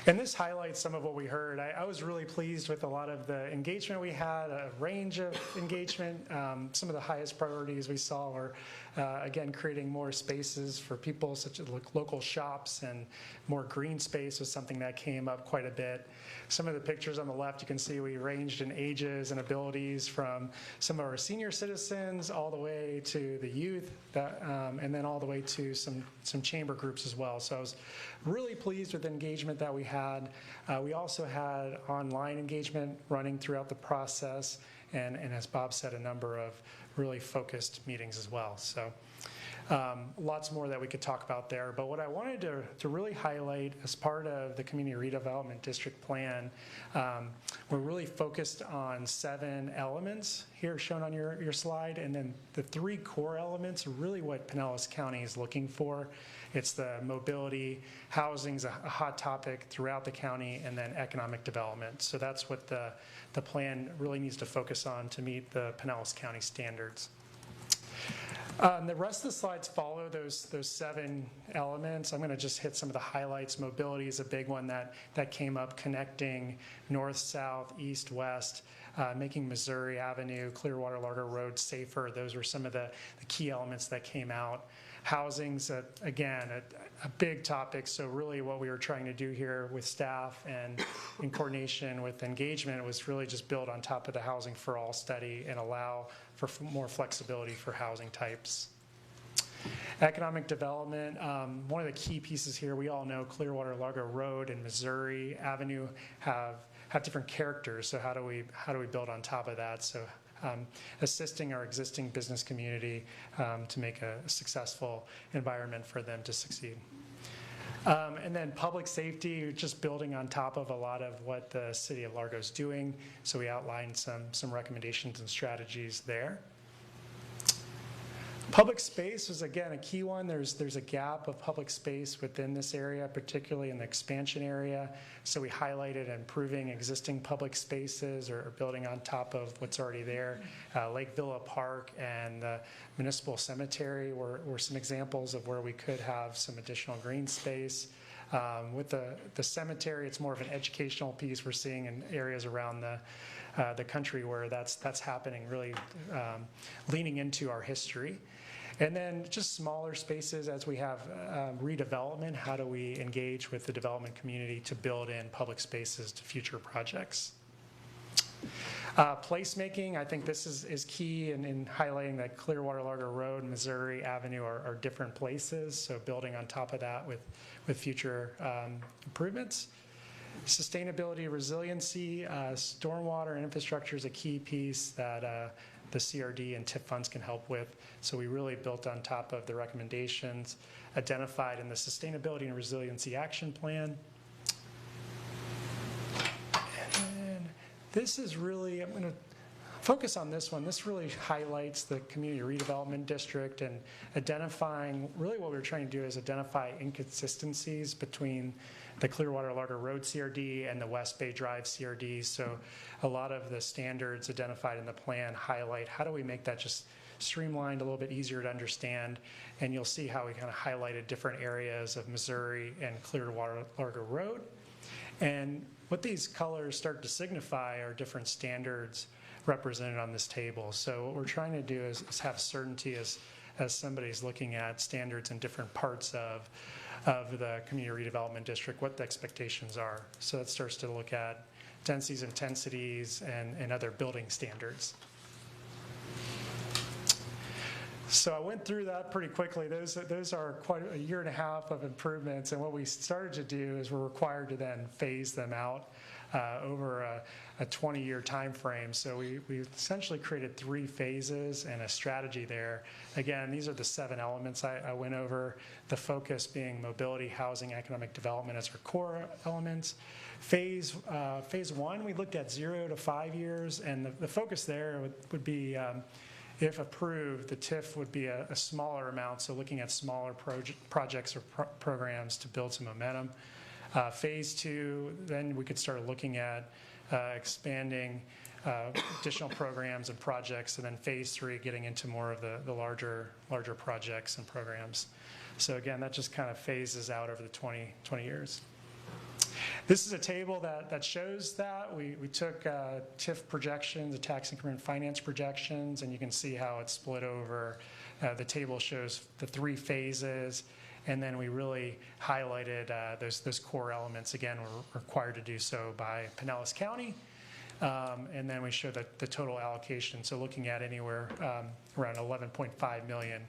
D: And this highlights some of what we heard. I was really pleased with a lot of the engagement we had, a range of engagement. Some of the highest priorities we saw were, again, creating more spaces for people, such as local shops, and more green space was something that came up quite a bit. Some of the pictures on the left, you can see we ranged in ages and abilities from some of our senior citizens all the way to the youth, and then all the way to some chamber groups as well. So I was really pleased with the engagement that we had. We also had online engagement running throughout the process, and as Bob said, a number of really focused meetings as well. So lots more that we could talk about there. But what I wanted to really highlight as part of the Community Redevelopment District Plan, we're really focused on 7 elements here shown on your slide. And then the 3 core elements are really what Pinellas County is looking for. It's the mobility, housing's a hot topic throughout the county, and then economic development. So that's what the plan really needs to focus on to meet the Pinellas County standards. The rest of the slides follow those 7 elements. I'm going to just hit some of the highlights. Mobility is a big one that came up, connecting north, south, east, west, making Missouri Avenue, Clearwater Largo Road safer. Those were some of the key elements that came out. Housing's, again, a big topic. So really what we were trying to do here with staff and in coordination with engagement was really just build on top of the Housing for All study and allow for more flexibility for housing types. Economic development, one of the key pieces here, we all know Clearwater Largo Road and Missouri Avenue have different characters. So how do we build on top of that? So assisting our existing business community to make a successful environment for them to succeed. And then public safety, just building on top of a lot of what the City of Largo is doing. So we outlined some recommendations and strategies there. Public space was, again, a key one. There's a gap of public space within this area, particularly in the expansion area. So we highlighted improving existing public spaces or building on top of what's already there. Lake Villa Park and the Municipal Cemetery were some examples of where we could have some additional green space. With the cemetery, it's more of an educational piece we're seeing in areas around the country where that's happening, really leaning into our history. And then just smaller spaces as we have redevelopment, how do we engage with the development community to build in public spaces to future projects? Placemaking, I think this is key in highlighting that Clearwater Largo Road and Missouri Avenue are different places, so building on top of that with future improvements. Sustainability, resiliency, stormwater and infrastructure is a key piece that the CRD and TIP funds can help with. So we really built on top of the recommendations identified in the Sustainability and Resiliency Action Plan. And this is really, I'm going to focus on this one. This really highlights the community redevelopment district and identifying, really what we're trying to do is identify inconsistencies between the Clearwater Largo Road CRD and the West Bay Drive CRD. So a lot of the standards identified in the plan highlight how do we make that just streamlined, a little bit easier to understand. And you'll see how we kind of highlighted different areas of Missouri and Clearwater Largo Road. And what these colors start to signify are different standards represented on this table. So what we're trying to do is have certainty as somebody's looking at standards in different parts of the community redevelopment district, what the expectations are. So that starts to look at densities, intensities, and other building standards. So I went through that pretty quickly. Those are quite a year and a half of improvements, and what we started to do is we're required to then phase them out over a 20-year time frame. So we essentially created 3 phases and a strategy there. Again, these are the 7 elements I went over, the focus being mobility, housing, economic development as our core elements. Phase 1, we looked at 0 to 5 years, and the focus there would be if approved, the TIF would be a smaller amount, so looking at smaller projects or programs to build some momentum. Phase 2, then we could start looking at expanding additional programs and projects, and then phase 3, getting into more of the larger projects and programs. So again, that just kind of phases out over the 20 years. This is a table that shows that. We took TIF projections, the tax increment finance projections, and you can see how it's split over. The table shows the 3 phases, and then we really highlighted those core elements. Again, we're required to do so by Pinellas County. And then we show the total allocation, so looking at anywhere around $11.5 million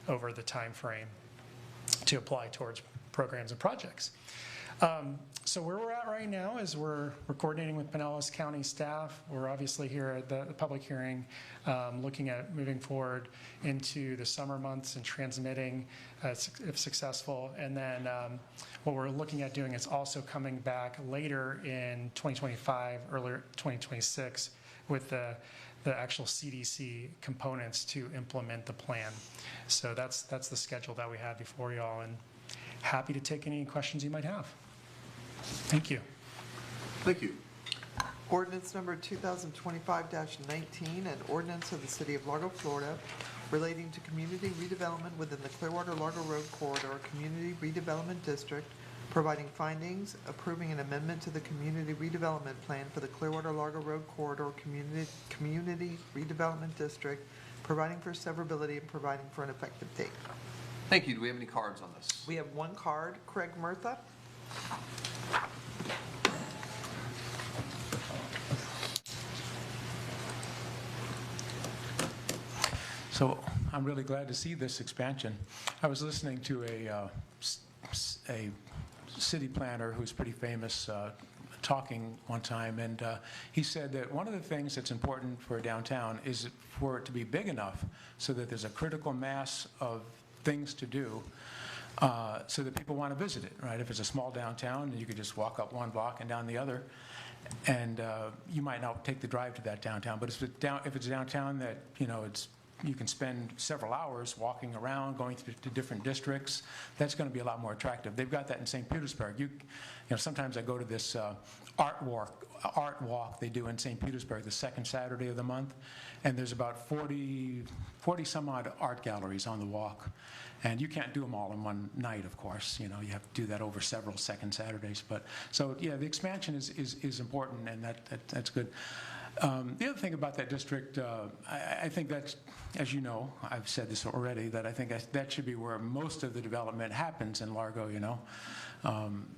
D: over the time frame to apply towards programs and projects. So where we're at right now is we're coordinating with Pinellas County staff. We're obviously here at the public hearing looking at moving forward into the summer months and transmitting if successful. And then what we're looking at doing is also coming back later in 2025, earlier 2026 with the actual CDC components to implement the plan. So that's the schedule that we have before y'all, and happy to take any questions you might have. Thank you.
A: Thank you.
C: Ordinance number 2025-19, an ordinance of the City of Largo, Florida, relating to community redevelopment within the Clearwater Largo Road Corridor Community Redevelopment District, providing findings, approving an amendment to the Community Redevelopment Plan for the Clearwater Largo Road Corridor Community Redevelopment District, providing for severability and providing for an effective date.
A: Thank you. Do we have any cards on this?
C: We have one card, Craig Murtha.
K: So I'm really glad to see this expansion. I was listening to a city planner who's pretty famous talking one time, and he said that one of the things that's important for downtown is for it to be big enough so that there's a critical mass of things to do so that people want to visit it, right? If it's a small downtown, you could just walk up one block and down the other, and you might not take the drive to that downtown. But if it's downtown that, you can spend several hours walking around, going to different districts, that's going to be a lot more attractive. They've got that in St. Petersburg. Sometimes I go to this art walk they do in St. Petersburg the second Saturday of the month, and there's about 40 some odd art galleries on the walk. And you can't do them all in one night, of course. You have to do that over several second Saturdays. But so yeah, the expansion is important, and that's good. The other thing about that district, I think that's, as you know, I've said this already, that I think that should be where most of the development happens in Largo.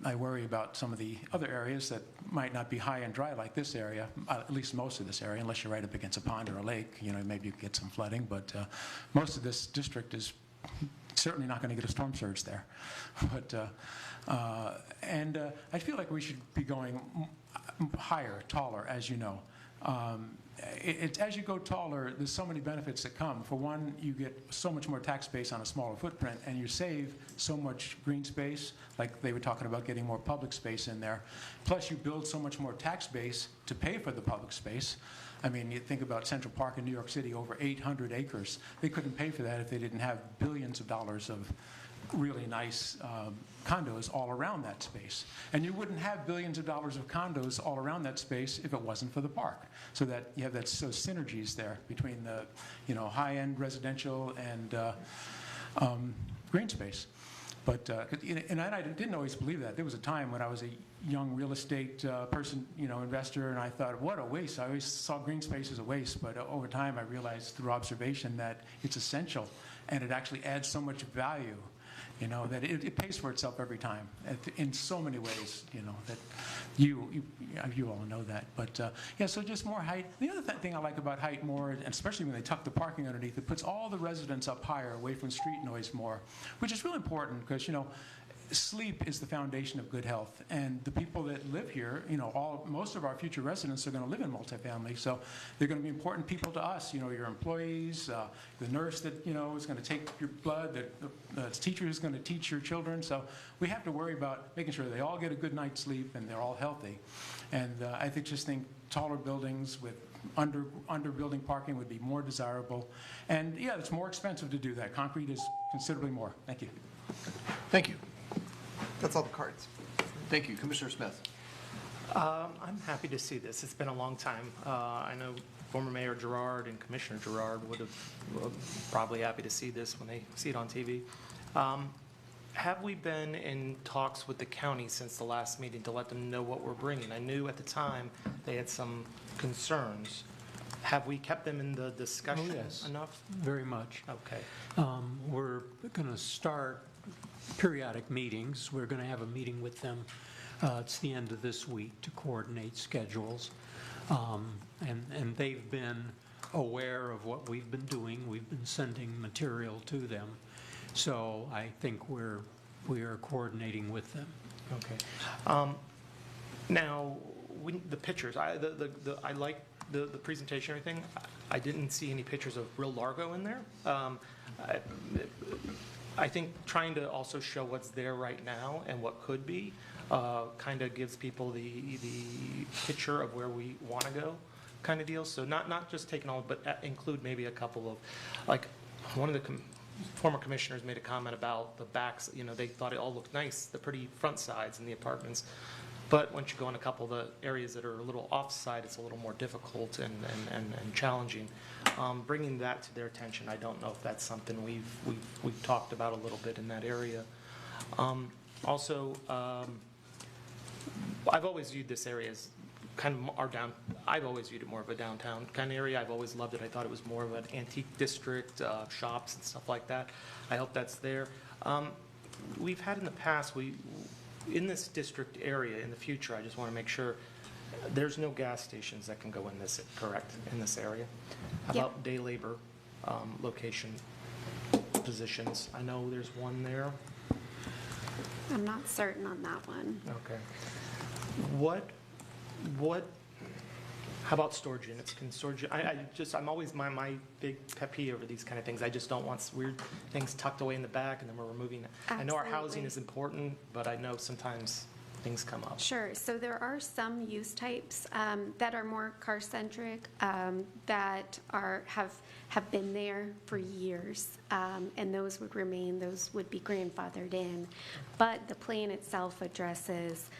K: I worry about some of the other areas that might not be high and dry like this area, at least most of this area, unless you're right up against a pond or a lake. Maybe you can get some flooding, but most of this district is certainly not going to get a storm surge there. But I feel like we should be going higher, taller, as you know. As you go taller, there's so many benefits that come. For one, you get so much more tax base on a smaller footprint, and you save so much green space, like they were talking about getting more public space in there. Plus, you build so much more tax base to pay for the public space. I mean, you think about Central Park in New York City, over 800 acres. They couldn't pay for that if they didn't have billions of dollars of really nice condos all around that space. And you wouldn't have billions of dollars of condos all around that space if it wasn't for the park. So that you have those synergies there between the high-end residential and green space. But and I didn't always believe that. There was a time when I was a young real estate person, investor, and I thought, what a waste. I always saw green space as a waste, but over time I realized through observation that it's essential, and it actually adds so much value. That it pays for itself every time in so many ways, that you all know that. But so just more height. The other thing I like about height more, and especially when they tuck the parking underneath, it puts all the residents up higher, away from street noise more, which is really important because, sleep is the foundation of good health, and the people that live here, most of our future residents are going to live in multifamily, so they're going to be important people to us. Your employees, the nurse that is going to take your blood, the teacher who's going to teach your children. So we have to worry about making sure they all get a good night's sleep and they're all healthy. And I think taller buildings with under building parking would be more desirable. And yeah, it's more expensive to do that. Concrete is considerably more. Thank you.
A: Thank you.
C: That's all the cards.
A: Thank you. Commissioner Smith.
N: I'm happy to see this. It's been a long time. I know former Mayor Gerard and Commissioner Gerard would have probably happy to see this when they see it on TV. Have we been in talks with the county since the last meeting to let them know what we're bringing? I knew at the time they had some concerns. Have we kept them in the discussion enough?
U: Very much.
N: Okay.
U: We're going to start periodic meetings. We're going to have a meeting with them. It's the end of this week to coordinate schedules. And they've been aware of what we've been doing. We've been sending material to them. So I think we are coordinating with them.
N: Okay. Now, the pictures, I like the presentation and everything. I didn't see any pictures of real Largo in there. I think trying to also show what's there right now and what could be kind of gives people the picture of where we want to go kind of deal. So not just taking all, but include maybe a couple of, like one of the former commissioners made a comment about the backs. They thought it all looked nice, the pretty front sides in the apartments. But once you go in a couple of the areas that are a little off-site, it's a little more difficult and challenging. Bringing that to their attention, I don't know if that's something we've talked about a little bit in that area. Also, I've always viewed this area as kind of I've always viewed it more of a downtown kind of area. I've always loved it. I thought it was more of an antique district, shops and stuff like that. I hope that's there. We've had in the past, in this district area in the future, I just want to make sure there's no gas stations that can go in this, correct, in this area? How about day labor location positions? I know there's one there.
E: I'm not certain on that one.
N: Okay. How about storage units? Can storage, I'm always, my big pet peeve over these kind of things. I just don't want weird things tucked away in the back and then we're removing it. Absolutely. I know our housing is important, but I know sometimes things come up.
E: Sure. So there are some use types that are more car-centric, that have been there for years, and those would remain. Those would be grandfathered in. But the plan itself addresses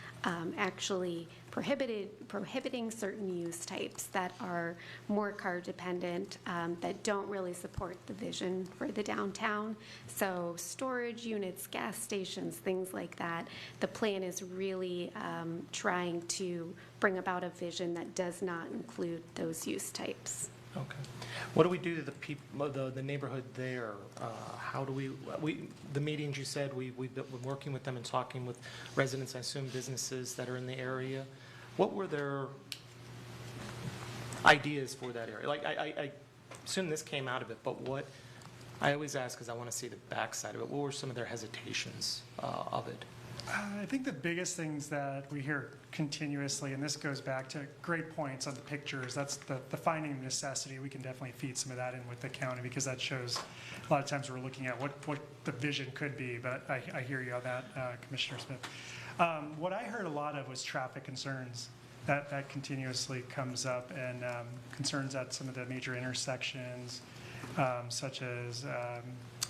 E: actually prohibiting certain use types that are more car dependent, that don't really support the vision for the downtown. So storage units, gas stations, things like that. The plan is really trying to bring about a vision that does not include those use types.
N: Okay. What do we do to the people, the neighborhood there? How do the meetings you said, we've been working with them and talking with residents, I assume businesses that are in the area. What were their ideas for that area? Like, I assume this came out of it, but what, I always ask because I want to see the backside of it. What were some of their hesitations of it?
D: I think the biggest things that we hear continuously, and this goes back to great points on the pictures, that's the finding of necessity. We can definitely feed some of that in with the county because that shows a lot of times we're looking at what the vision could be, but I hear you on that, Commissioner Smith. What I heard a lot of was traffic concerns. That continuously comes up, and concerns at some of the major intersections, such as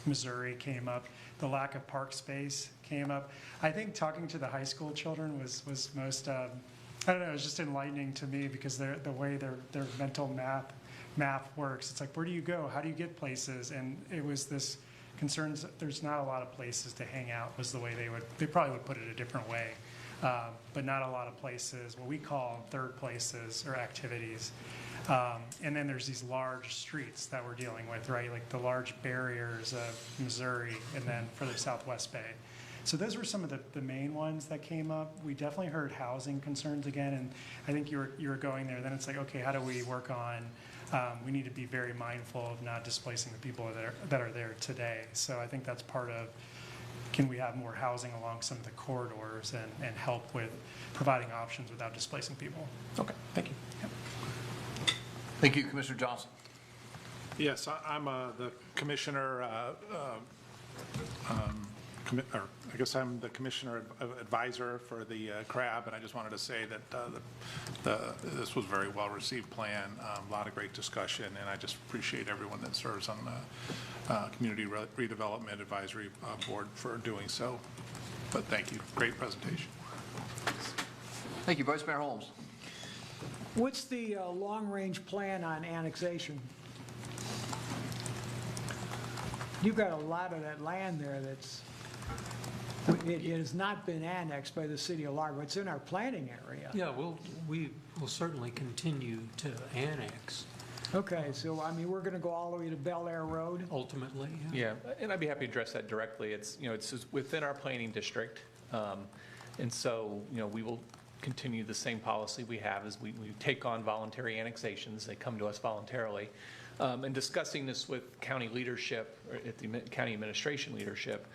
D: Missouri came up. The lack of park space came up. I think talking to the high school children was most, I don't know, it was just enlightening to me because the way their mental math works. It's like, where do you go? How do you get places? And it was this concerns that there's not a lot of places to hang out was the way they probably would put it a different way. But not a lot of places, what we call third places or activities. And then there's these large streets that we're dealing with, right? Like the large barriers of Missouri and then for the Southwest Bay. So those were some of the main ones that came up. We definitely heard housing concerns again, and I think you were going there. Then it's like, okay, how do we work on, we need to be very mindful of not displacing the people that are there today. So I think that's part of, can we have more housing along some of the corridors and help with providing options without displacing people?
R: Okay, thank you.
D: Yep.
A: Thank you, Commissioner Johnson.
B: Yes, I'm the commissioner, or I guess I'm the commissioner advisor for the CRAB, and I just wanted to say that this was a very well-received plan, a lot of great discussion, and I just appreciate everyone that serves on the Community Redevelopment Advisory Board for doing so. But thank you. Great presentation.
A: Thank you, Vice Mayor Holmes.
M: What's the long-range plan on annexation? You've got a lot of that land there it has not been annexed by the city of Largo. It's in our planning area.
U: Yeah, we will certainly continue to annex.
M: Okay, so I mean, we're going to go all the way to Bel Air Road?
U: Ultimately,
S: Yeah, and I'd be happy to address that directly. It's, it's within our planning district. And so, we will continue the same policy we have as we take on voluntary annexations. They come to us voluntarily. And discussing this with county leadership, or at the county administration leadership,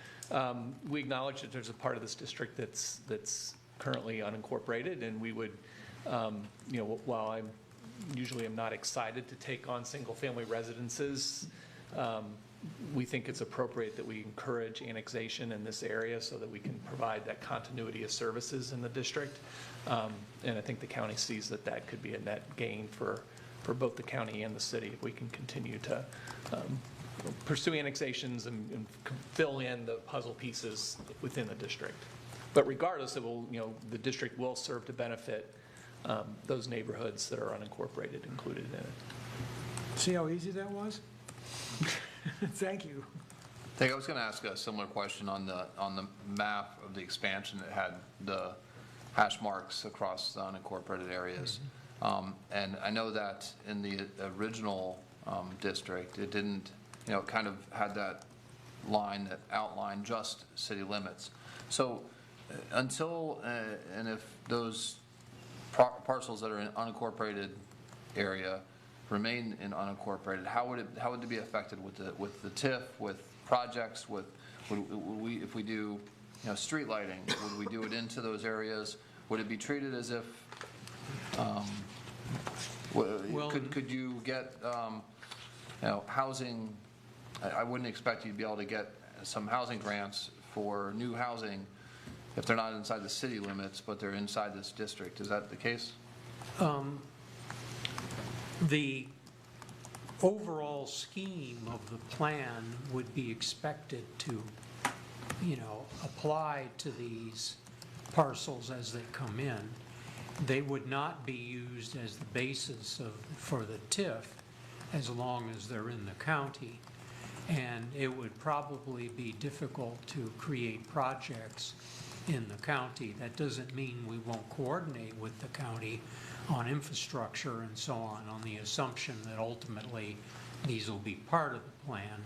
S: we acknowledge that there's a part of this district that's currently unincorporated, and we would, while I'm usually am not excited to take on single-family residences, we think it's appropriate that we encourage annexation in this area so that we can provide that continuity of services in the district. And I think the county sees that could be a net gain for both the county and the city if we can continue to pursue annexations and fill in the puzzle pieces within the district. But regardless, it will, the district will serve to benefit those neighborhoods that are unincorporated included in it.
M: See how easy that was? Thank you.
A: I was going to ask a similar question on the map of the expansion that had the hash marks across the unincorporated areas. And I know that in the original district, it didn't, it kind of had that line that outlined just city limits. So until, and if those parcels that are in unincorporated area remain in unincorporated, how would it be affected with the TIF, with projects, would we, if we do, street lighting, would we do it into those areas? Would it be treated as if, could you get, housing? I wouldn't expect you to be able to get some housing grants for new housing if they're not inside the city limits, but they're inside this district. Is that the case?
U: The overall scheme of the plan would be expected to, apply to these parcels as they come in. They would not be used as the basis for the TIF as long as they're in the county. And it would probably be difficult to create projects in the county. That doesn't mean we won't coordinate with the county on infrastructure and so on the assumption that ultimately these will be part of the plan.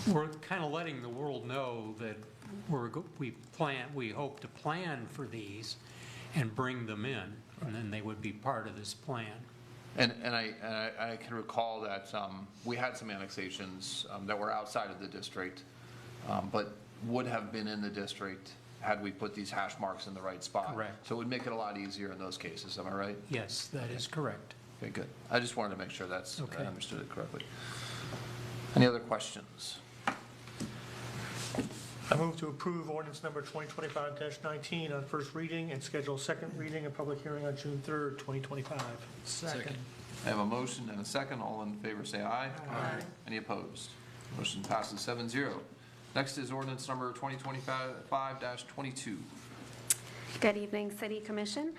U: We're kind of letting the world know that we hope to plan for these and bring them in, and then they would be part of this plan.
A: And I can recall that we had some annexations that were outside of the district, but would have been in the district had we put these hash marks in the right spot.
U: Correct.
A: So it would make it a lot easier in those cases, am I right?
U: Yes, that is correct.
A: Okay, good. I just wanted to make sure I
U: Okay.
A: understood it correctly. Any other questions?
G: I move to approve ordinance number 2025-19 on first reading and schedule second reading and public hearing on June 3rd, 2025.
U: Second.
A: I have a motion and a second. All in favor say aye. Aye. Any opposed? Motion passes 7-0. Next is ordinance number 2025-22.
E: Good evening, City Commission.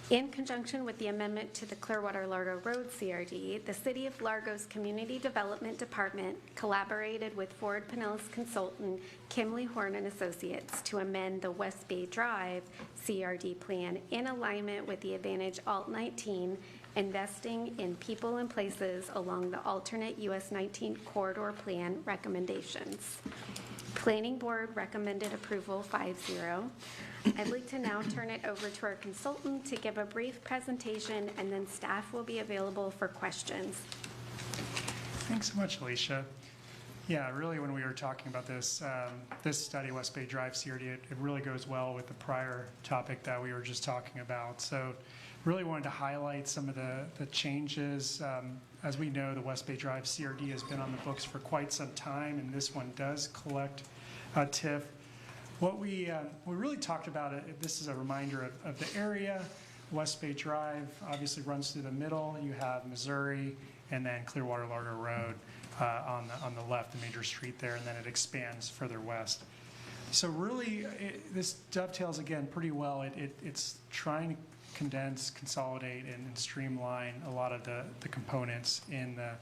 E: In conjunction with the amendment to the Clearwater-Largo Road CRD, the City of Largo's Community Development Department collaborated with Ford Pinellas consultant Kimley Horn and Associates to amend the West Bay Drive CRD plan in alignment with the Advantage Alt 19, investing in people and places along the alternate US 19 corridor plan recommendations. Planning Board recommended approval 5-0. I'd like to now turn it over to our consultant to give a brief presentation, and then staff will be available for questions.
D: Thanks so much, Alicia. Yeah, really, when we were talking about this, this study, West Bay Drive CRD, it really goes well with the prior topic that we were just talking about. So really wanted to highlight some of the changes. As we know, the West Bay Drive CRD has been on the books for quite some time, and this one does collect TIF. What we really talked about, this is a reminder of the area. West Bay Drive obviously runs through the middle. You have Missouri and then Clearwater-Largo Road on the left, the major street there, and then it expands further west. So really, this dovetails again pretty well. It's trying to condense, consolidate, and streamline a lot of the components in the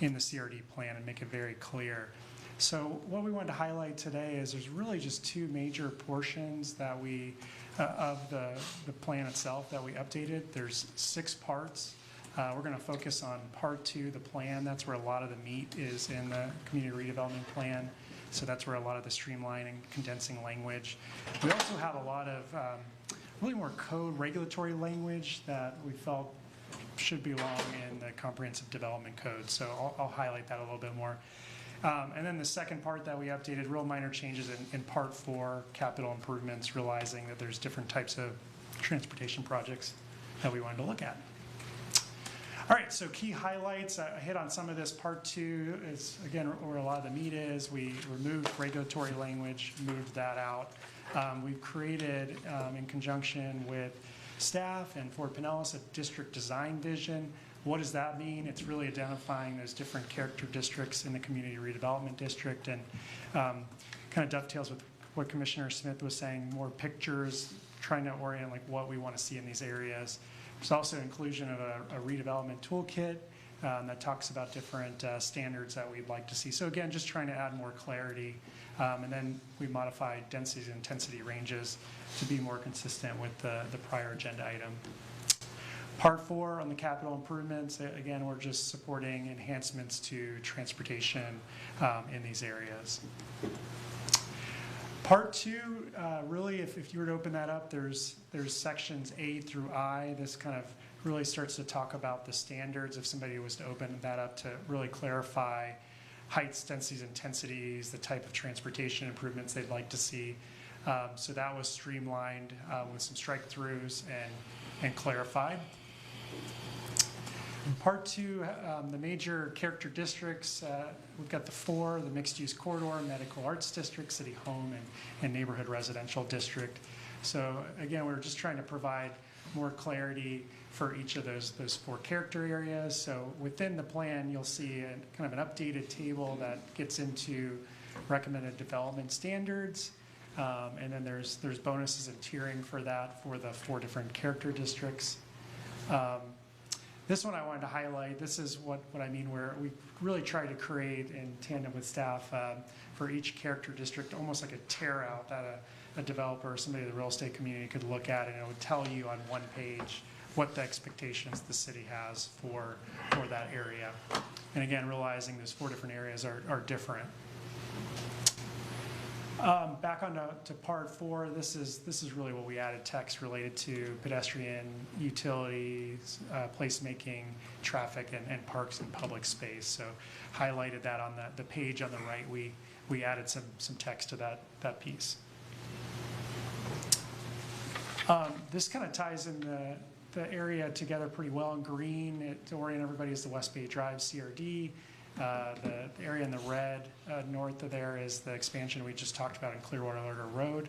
D: CRD plan and make it very clear. So what we wanted to highlight today is there's really just two major portions that we of the plan itself that we updated. There's 6 parts. We're going to focus on part 2, the plan. That's where a lot of the meat is in the community redevelopment plan. So that's where a lot of the streamlining, condensing language. We also have a lot of really more code regulatory language that we felt should belong in the comprehensive development code. So I'll highlight that a little bit more. And then the second part that we updated, real minor changes in part 4, capital improvements, realizing that there's different types of transportation projects that we wanted to look at. All right, so key highlights. I hit on some of this. Part 2 is, again, where a lot of the meat is. We removed regulatory language, moved that out. We've created, in conjunction with staff and Ford Pinellas, a district design vision. What does that mean? It's really identifying those different character districts in the community redevelopment district, and kind of dovetails with what Commissioner Smith was saying, more pictures, trying to orient like what we want to see in these areas. There's also inclusion of a redevelopment toolkit that talks about different standards that we'd like to see. So again, just trying to add more clarity. And then we modified density and intensity ranges to be more consistent with the prior agenda item. Part 4 on the capital improvements, again, we're just supporting enhancements to transportation in these areas. Part 2, really, if you were to open that up, there's sections A through I. This kind of really starts to talk about the standards if somebody was to open that up to really clarify heights, densities, intensities, the type of transportation improvements they'd like to see. So that was streamlined with some strike-throughs and clarified. In part 2, the major character districts, we've got the 4, the mixed-use corridor, medical arts district, city home, and neighborhood residential district. So again, we're just trying to provide more clarity for each of those 4 character areas. So within the plan, you'll see kind of an updated table that gets into recommended development standards. And then there's bonuses and tiering for that for the 4 different character districts. This one I wanted to highlight. This is what I mean, where we really tried to create in tandem with staff for each character district, almost like a tear out that a developer or somebody in the real estate community could look at, and it would tell you on one page what the expectations the city has for that area. And again, realizing those 4 different areas are different. Back on to part 4, this is really what we added text related to pedestrian, utilities, placemaking, traffic, and parks and public space. So highlighted that on the page on the right. We added some text to that piece. This kind of ties in the area together pretty well. In green, to orient everybody, is the West Bay Drive CRD. The area in the red north of there is the expansion we just talked about in Clearwater Largo Road.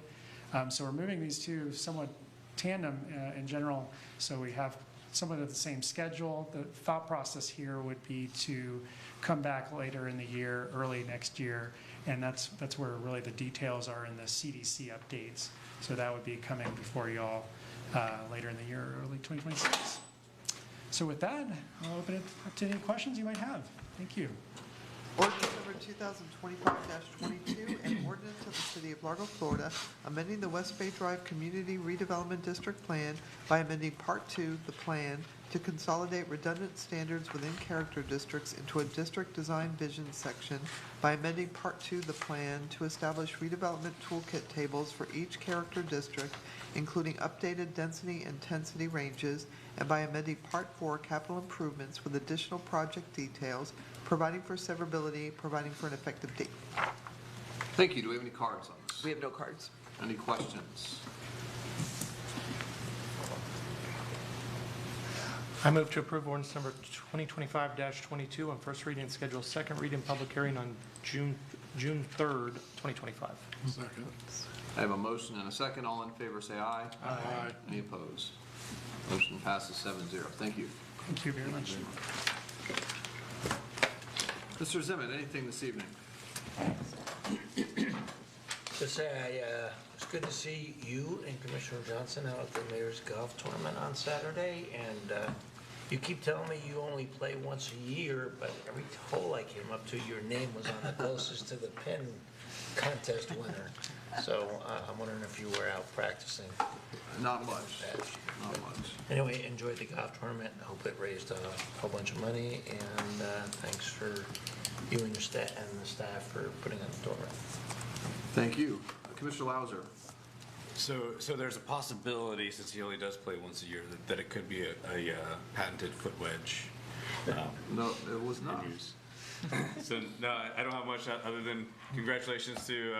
D: So we're moving these two somewhat tandem in general, so we have somewhat of the same schedule. The thought process here would be to come back later in the year, early next year, and that's where really the details are in the CDC updates. So that would be coming before y'all later in the year, early 2026. So with that, I'll open it up to any questions you might have. Thank you.
C: Ordinance number 2025-22, an ordinance of the City of Largo, Florida, amending the West Bay Drive Community Redevelopment District Plan by amending Part 2, the plan, to consolidate redundant standards within character districts into a district design vision section, by amending Part 2, the plan, to establish redevelopment toolkit tables for each character district, including updated density and intensity ranges, and by amending Part 4, capital improvements with additional project details, providing for severability, providing for an effective date.
A: Thank you. Do we have any cards on this?
C: We have no cards.
A: Any questions?
G: I move to approve ordinance number 2025-22 on first reading and schedule second reading public hearing on June 3rd, 2025.
B: Second.
A: I have a motion and a second. All in favor, say aye.
B: Aye.
A: Any opposed? Motion passes 7-0. Thank you.
D: Thank you very much.
A: Mr. Zimmern, anything this evening?
H: To say, it's good to see you and Commissioner Johnson out at the Mayor's Golf Tournament on Saturday, and you keep telling me you only play once a year, but every hole I came up to, your name was on the closest to the pin contest winner. So I'm wondering if you were out practicing.
A: Not much. Not much.
H: Anyway, enjoyed the golf tournament. I hope it raised a whole bunch of money, and thanks for you and your staff and the staff for putting on the tournament.
A: Thank you. Commissioner Lauser.
V: So there's a possibility, since he only does play once a year, that it could be a patented foot wedge.
A: No, it was not.
V: So no, I don't have much other than congratulations to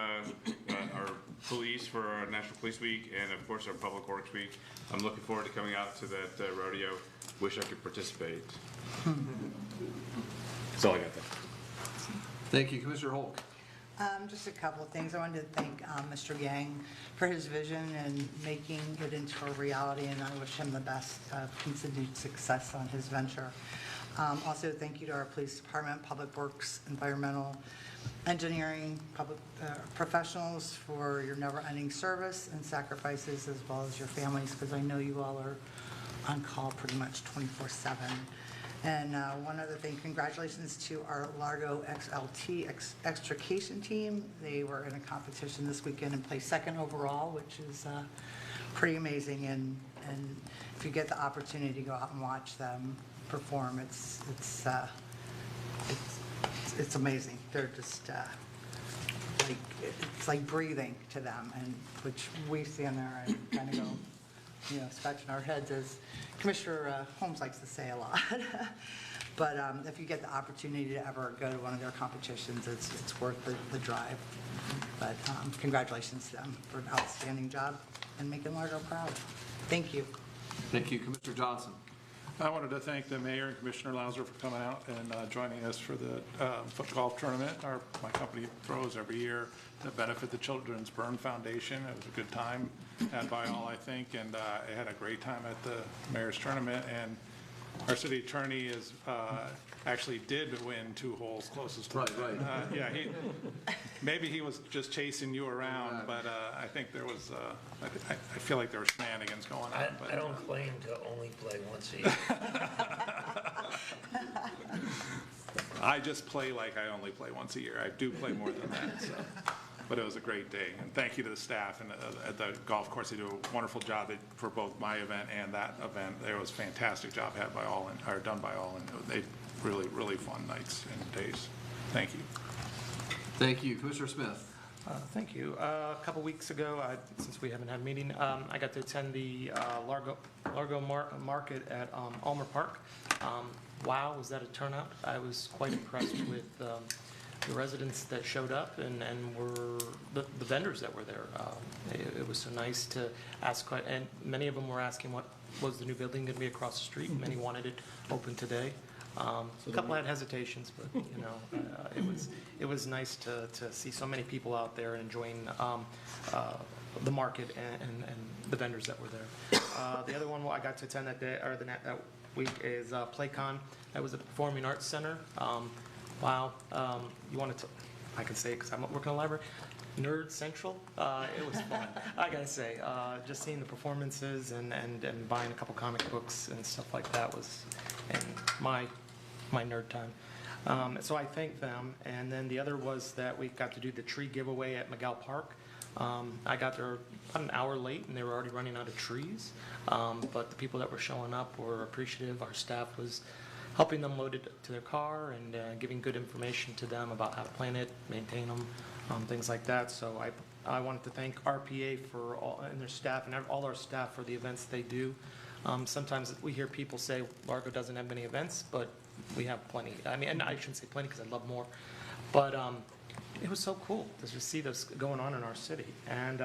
V: our police for our National Police Week and of course our Public Works Week. I'm looking forward to coming out to that rodeo. Wish I could participate. That's all I got there.
A: Thank you. Commissioner Holk.
W: Just a couple of things. I wanted to thank Mr. Yang for his vision and making it into a reality, and I wish him the best continued success on his venture. Also, thank you to our police department, public works, environmental engineering, public professionals for your never-ending service and sacrifices, as well as your families, because I know you all are on call pretty much 24/7. And one other thing, congratulations to our Largo XLT extrication team. They were in a competition this weekend and placed second overall, which is pretty amazing. And if you get the opportunity to go out and watch them perform, it's amazing. They're just like, it's like breathing to them, and which we stand there and kind of go, scratching our heads, as Commissioner Holmes likes to say a lot. But if you get the opportunity to ever go to one of their competitions, it's worth the drive. But congratulations to them for an outstanding job and making Largo proud. Thank you.
A: Thank you. Commissioner Johnson.
B: I wanted to thank the mayor and Commissioner Lauser for coming out and joining us for the foot golf tournament my company throws every year to benefit the Children's Burn Foundation. It was a good time had by all, I think, and I had a great time at the mayor's tournament. And our city attorney actually did win 2 holes closest to
A: right.
B: Yeah, maybe he was just chasing you around, but I think there was, I feel like there were shenanigans going on.
H: I don't claim to only play once a year.
B: I just play like I only play once a year. I do play more than that, so. But it was a great day, and thank you to the staff and at the golf course. They do a wonderful job for both my event and that event. There was a fantastic job done by all, and they really fun nights and days. Thank you.
A: Thank you. Commissioner Smith.
N: Thank you. A couple weeks ago, since we haven't had a meeting, I got to attend the Largo Market at Almer Park. Wow, was that a turnout? I was quite impressed with the residents that showed up and were the vendors that were there. It was so nice to ask, and many of them were asking what was the new building going to be across the street. Many wanted it open today. A couple had hesitations, but it was nice to see so many people out there enjoying the market and the vendors that were there. The other one I got to attend that day or that week is PlayCon. That was at the Performing Arts Center. Wow, you wanted to? I can say it because I'm working in a library. Nerd Central. It was fun. I gotta say, just seeing the performances and buying a couple comic books and stuff like that was my nerd time. So I thank them. And then the other was that we got to do the tree giveaway at McGow Park. I got there about an hour late, and they were already running out of trees. But the people that were showing up were appreciative. Our staff was helping them load it to their car and giving good information to them about how to plant it, maintain them, things like that. So I wanted to thank RPA for and their staff and all our staff for the events they do. Sometimes we hear people say Largo doesn't have many events, but we have plenty. I mean, and I shouldn't say plenty because I'd love more. But it was so cool to just see this going on in our city. And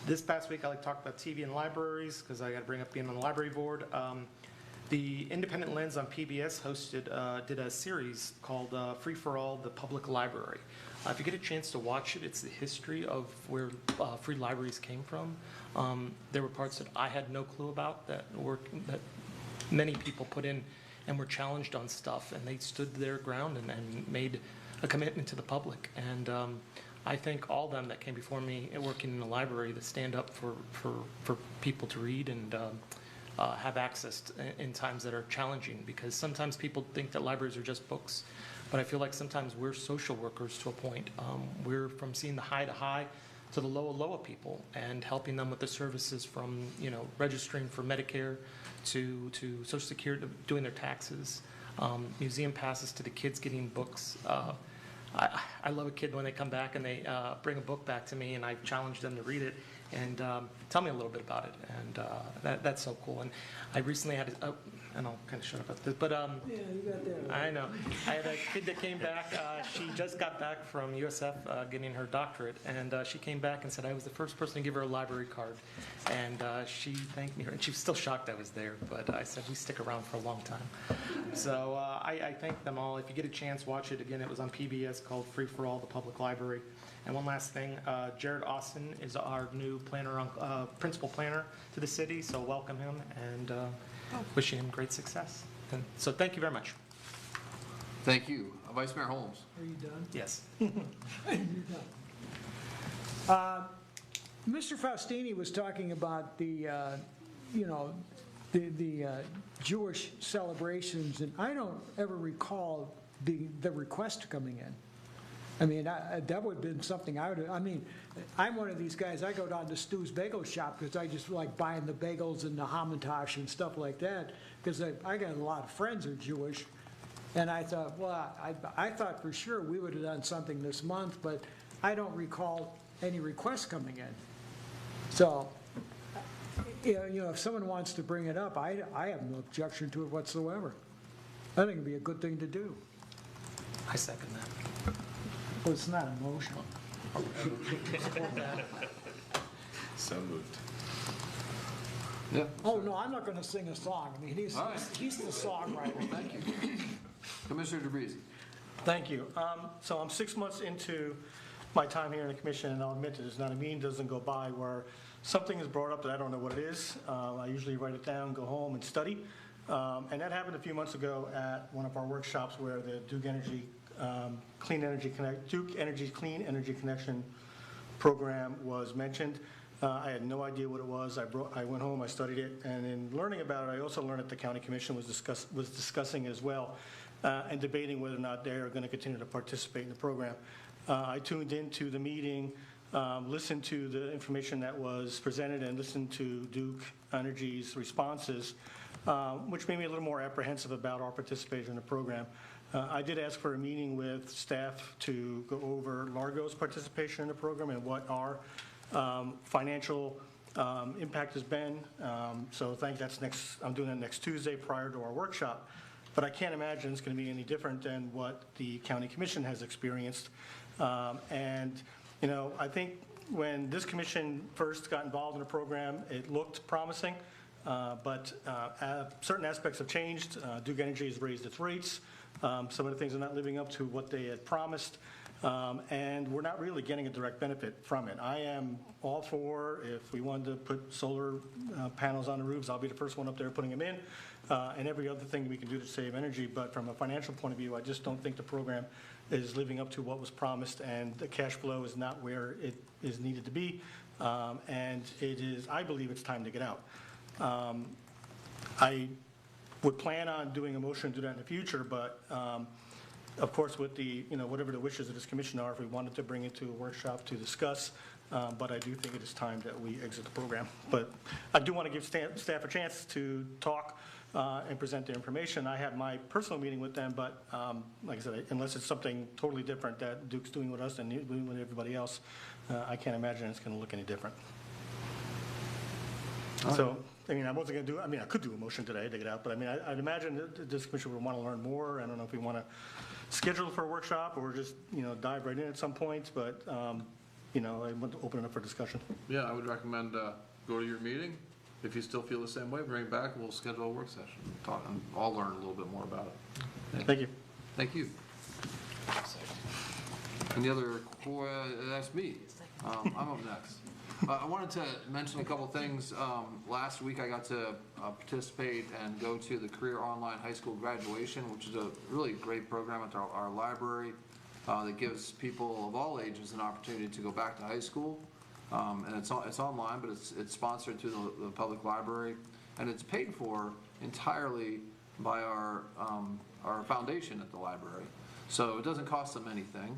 N: this past week, I talked about TV and libraries because I got to bring up being on the library board. The Independent Lens on PBS did a series called Free for All, the Public Library. If you get a chance to watch it, it's the history of where free libraries came from. There were parts that I had no clue about that many people put in and were challenged on stuff, and they stood their ground and made a commitment to the public. And I thank all of them that came before me working in the library that stand up for people to read and have access in times that are challenging, because sometimes people think that libraries are just books, but I feel like sometimes we're social workers to a point. We're from seeing the high to the low of people and helping them with the services from registering for Medicare to Social Security, doing their taxes, museum passes to the kids getting books. I love a kid when they come back and they bring a book back to me and I challenge them to read it and tell me a little bit about it, and that's so cool. And I recently had, and I'll kind of shut up about this, but
M: Yeah, you got that.
N: I know. I had a kid that came back, she just got back from USF getting her doctorate, and she came back and said I was the first person to give her a library card, and she thanked me, and she was still shocked I was there, but I said we stick around for a long time. So I thank them all. If you get a chance, watch it. Again, it was on PBS called Free for All, the Public Library. And one last thing, Jared Austin is our new principal planner to the city, so welcome him and wishing him great success. And so thank you very much.
A: Thank you. Vice Mayor Holmes.
M: Are you done?
N: Yes.
M: You're done. Mr. Faustini was talking about the Jewish celebrations, and I don't ever recall the request coming in. I mean, that would have been something I'm one of these guys, I go down to Stu's Bagel Shop because I just like buying the bagels and the hamantash and stuff like that, because I got a lot of friends who are Jewish. And I thought, well, I thought for sure we would have done something this month, but I don't recall any requests coming in. So, if someone wants to bring it up, I have no objection to it whatsoever. I think it'd be a good thing to do.
N: I second that.
M: Well, it's not emotional.
V: So moved.
A: Yeah.
M: Oh, no, I'm not going to sing a song. I mean, he's the songwriter.
A: Thank you. Commissioner DeBreeze.
F: Thank you. So I'm 6 months into my time here in the commission, and I'll admit that there's not a meeting doesn't go by where something is brought up that I don't know what it is. I usually write it down, go home, and study. And that happened a few months ago at one of our workshops where the Duke Energy Clean Energy Connection program was mentioned. I had no idea what it was. I went home, I studied it, and in learning about it, I also learned that the county commission was discussing as well and debating whether or not they are going to continue to participate in the program. I tuned into the meeting, listened to the information that was presented, and listened to Duke Energy's responses, which made me a little more apprehensive about our participation in the program. I did ask for a meeting with staff to go over Largo's participation in the program and what our financial impact has been. So I think I'm doing that next Tuesday prior to our workshop. but I can't imagine it's going to be any different than what the county commission has experienced. And, you know, I think when this commission first got involved in the program, it looked promising, but certain aspects have changed. Duke Energy has raised its rates. Some of the things are not living up to what they had promised, and we're not really getting a direct benefit from it. I am all for, if we wanted to put solar panels on the roofs, I'll be the first one up there putting them in, and every other thing we can do to save energy, but from a financial point of view, I just don't think the program is living up to what was promised, and the cash flow is not where it is needed to be, and it is, I believe it's time to get out. I would plan on doing a motion to do that in the future, but of course with the, you know, whatever the wishes of this commission are, if we wanted to bring it to a workshop to discuss, but I do think it is time that we exit the program. But I do want to give staff a chance to talk and present their information. I have my personal meeting with them, but like I said, unless it's something totally different that Duke's doing with us and doing with everybody else, I can't imagine it's going to look any different. So, I mean, I wasn't going to do, I mean, I could do a motion today to get out, but I mean, I'd imagine that this commission would want to learn more. I don't know if we want to schedule it for a workshop or just, you know, dive right in at some point, but, you know, I want to open it up for discussion.
A: Yeah, I would recommend go to your meeting. If you still feel the same way, bring it back, and we'll schedule a work session. Talk, and I'll learn a little bit more about it.
F: Thank you.
A: Thank you. Any other, that's me. I'm up next. I wanted to mention a couple things. Last week I got to participate and go to the Career Online High School Graduation, which is a really great program at our library that gives people of all ages an opportunity to go back to high school. And it's online, but it's sponsored through the public library, and it's paid for entirely by our foundation at the library. So it doesn't cost them anything.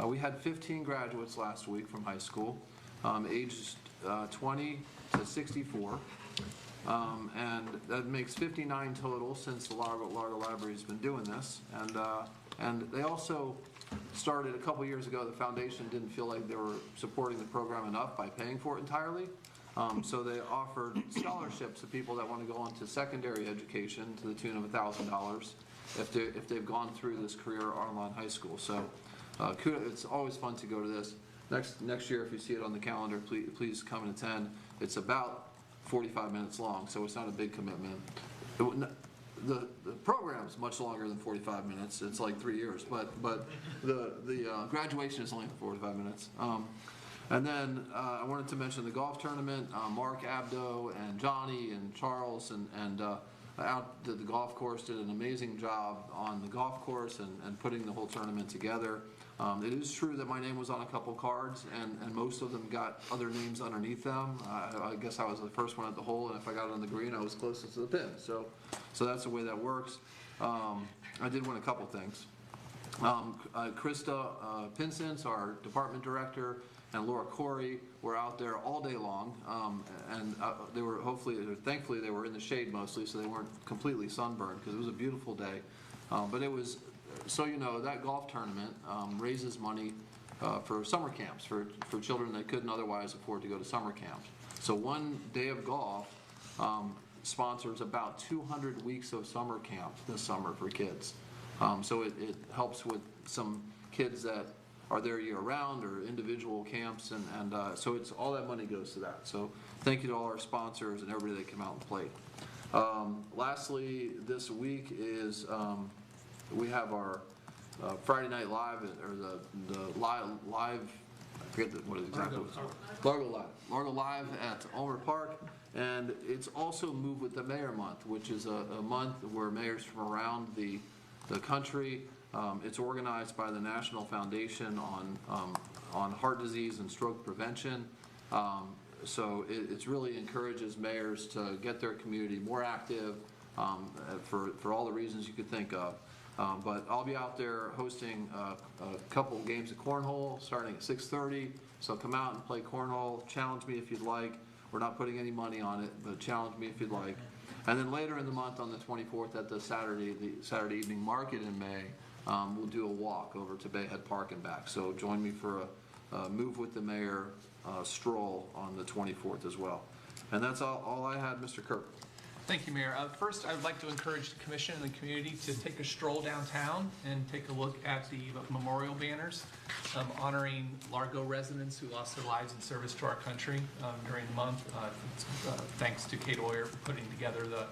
A: We had 15 graduates last week from high school, ages 20 to 64, and that makes 59 total since the Largo Library has been doing this. And they also started a couple years ago. The foundation didn't feel like they were supporting the program enough by paying for it entirely, so they offered scholarships to people that want to go on to secondary education to the tune of $1,000 if they've gone through this Career Online High School. So it's always fun to go to this. Next year, if you see it on the calendar, please come and attend. It's about 45 minutes long, so it's not a big commitment. The program's much longer than 45 minutes. It's like 3 years, but the graduation is only 45 minutes. And then I wanted to mention the golf tournament. Mark Abdo and Johnny and Charles and out at the golf course did an amazing job on the golf course and putting the whole tournament together. It is true that my name was on a couple cards, and most of them got other names underneath them. I guess I was the first one at the hole, and if I got it on the green, I was closest to the pin. So that's the way that works. I did win a couple things. Krista Pinsence, our department director, and Laura Corey were out there all day long, and they were thankfully they were in the shade mostly, so they weren't completely sunburned because it was a beautiful day. But it was, so you know, that golf tournament raises money for summer camps for children that couldn't otherwise afford to go to summer camps. So one day of golf sponsors about 200 weeks of summer camp this summer for kids. So it helps with some kids that are there year-round or individual camps, and so it's all that money goes to that. So thank you to all our sponsors and everybody that came out and played. Lastly, this week is we have our Friday Night Live, or the live, I forget what it exactly was. Largo Live at Ulmer Park, and it's also Move with the Mayor Month, which is a month where mayors from around the country. It's organized by the National Foundation on Heart Disease and Stroke Prevention. So it really encourages mayors to get their community more active for all the reasons you could think of. But I'll be out there hosting a couple games of cornhole starting at 6:30. So come out and play cornhole. Challenge me if you'd like. We're not putting any money on it, but challenge me if you'd like. And then later in the month, on the 24th, at the Saturday evening market in May, we'll do a walk over to Bayhead Park and back. So join me for a Move with the Mayor stroll on the 24th as well. And that's all I had, Mr. Kirk. Thank you, Mayor. First, I would like to encourage the commission and the community to take a stroll downtown and take a look at the memorial banners honoring Largo residents who lost their lives in service to our country during the month. Thanks to Kate Oyer for putting together the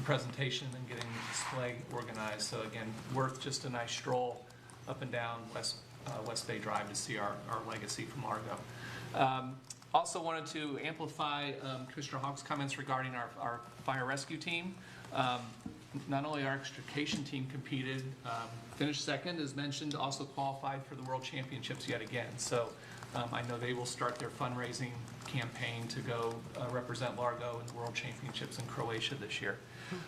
A: presentation and getting the display organized. So again, worth just a nice stroll up and down West Bay Drive to see our legacy from Largo. Also wanted to amplify Commissioner Hawk's comments regarding our fire rescue team. Not only our extrication team competed, finished second, as mentioned, also qualified for the World Championships yet again. So I know they will start their fundraising campaign to go represent Largo in the World Championships in Croatia this year.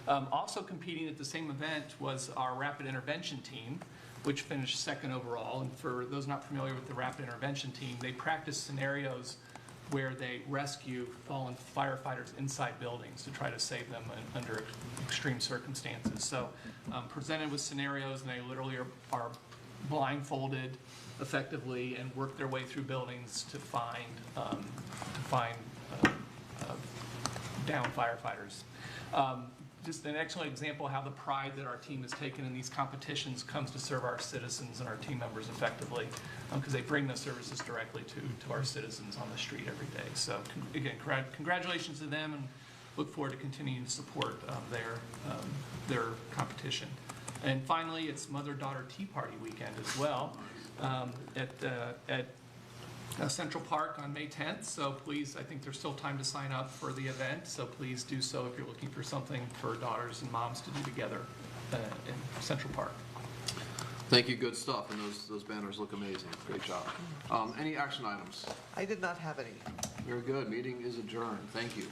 A: Also competing at the same event was our rapid intervention team, which finished second overall. And for those not familiar with the rapid intervention team, they practice scenarios where they rescue fallen firefighters inside buildings to try to save them under extreme circumstances. So presented with scenarios, and they literally are blindfolded effectively and work their way through buildings to find downed firefighters. Just an excellent example of how the pride that our team has taken in these competitions comes to serve our citizens and our team members effectively, because they bring those services directly to our citizens on the street every day. So again, congratulations to them, and look forward to continuing to support their competition. And finally, it's Mother-Daughter Tea Party weekend as well at Central Park on May 10th. So please, I think there's still time to sign up for the event. So please do so if you're looking for something for daughters and moms to do together in Central Park. Thank you. Good stuff. And those banners look amazing. Great job. Any action items?
C: I did not have any.
A: Very good. Meeting is adjourned. Thank you.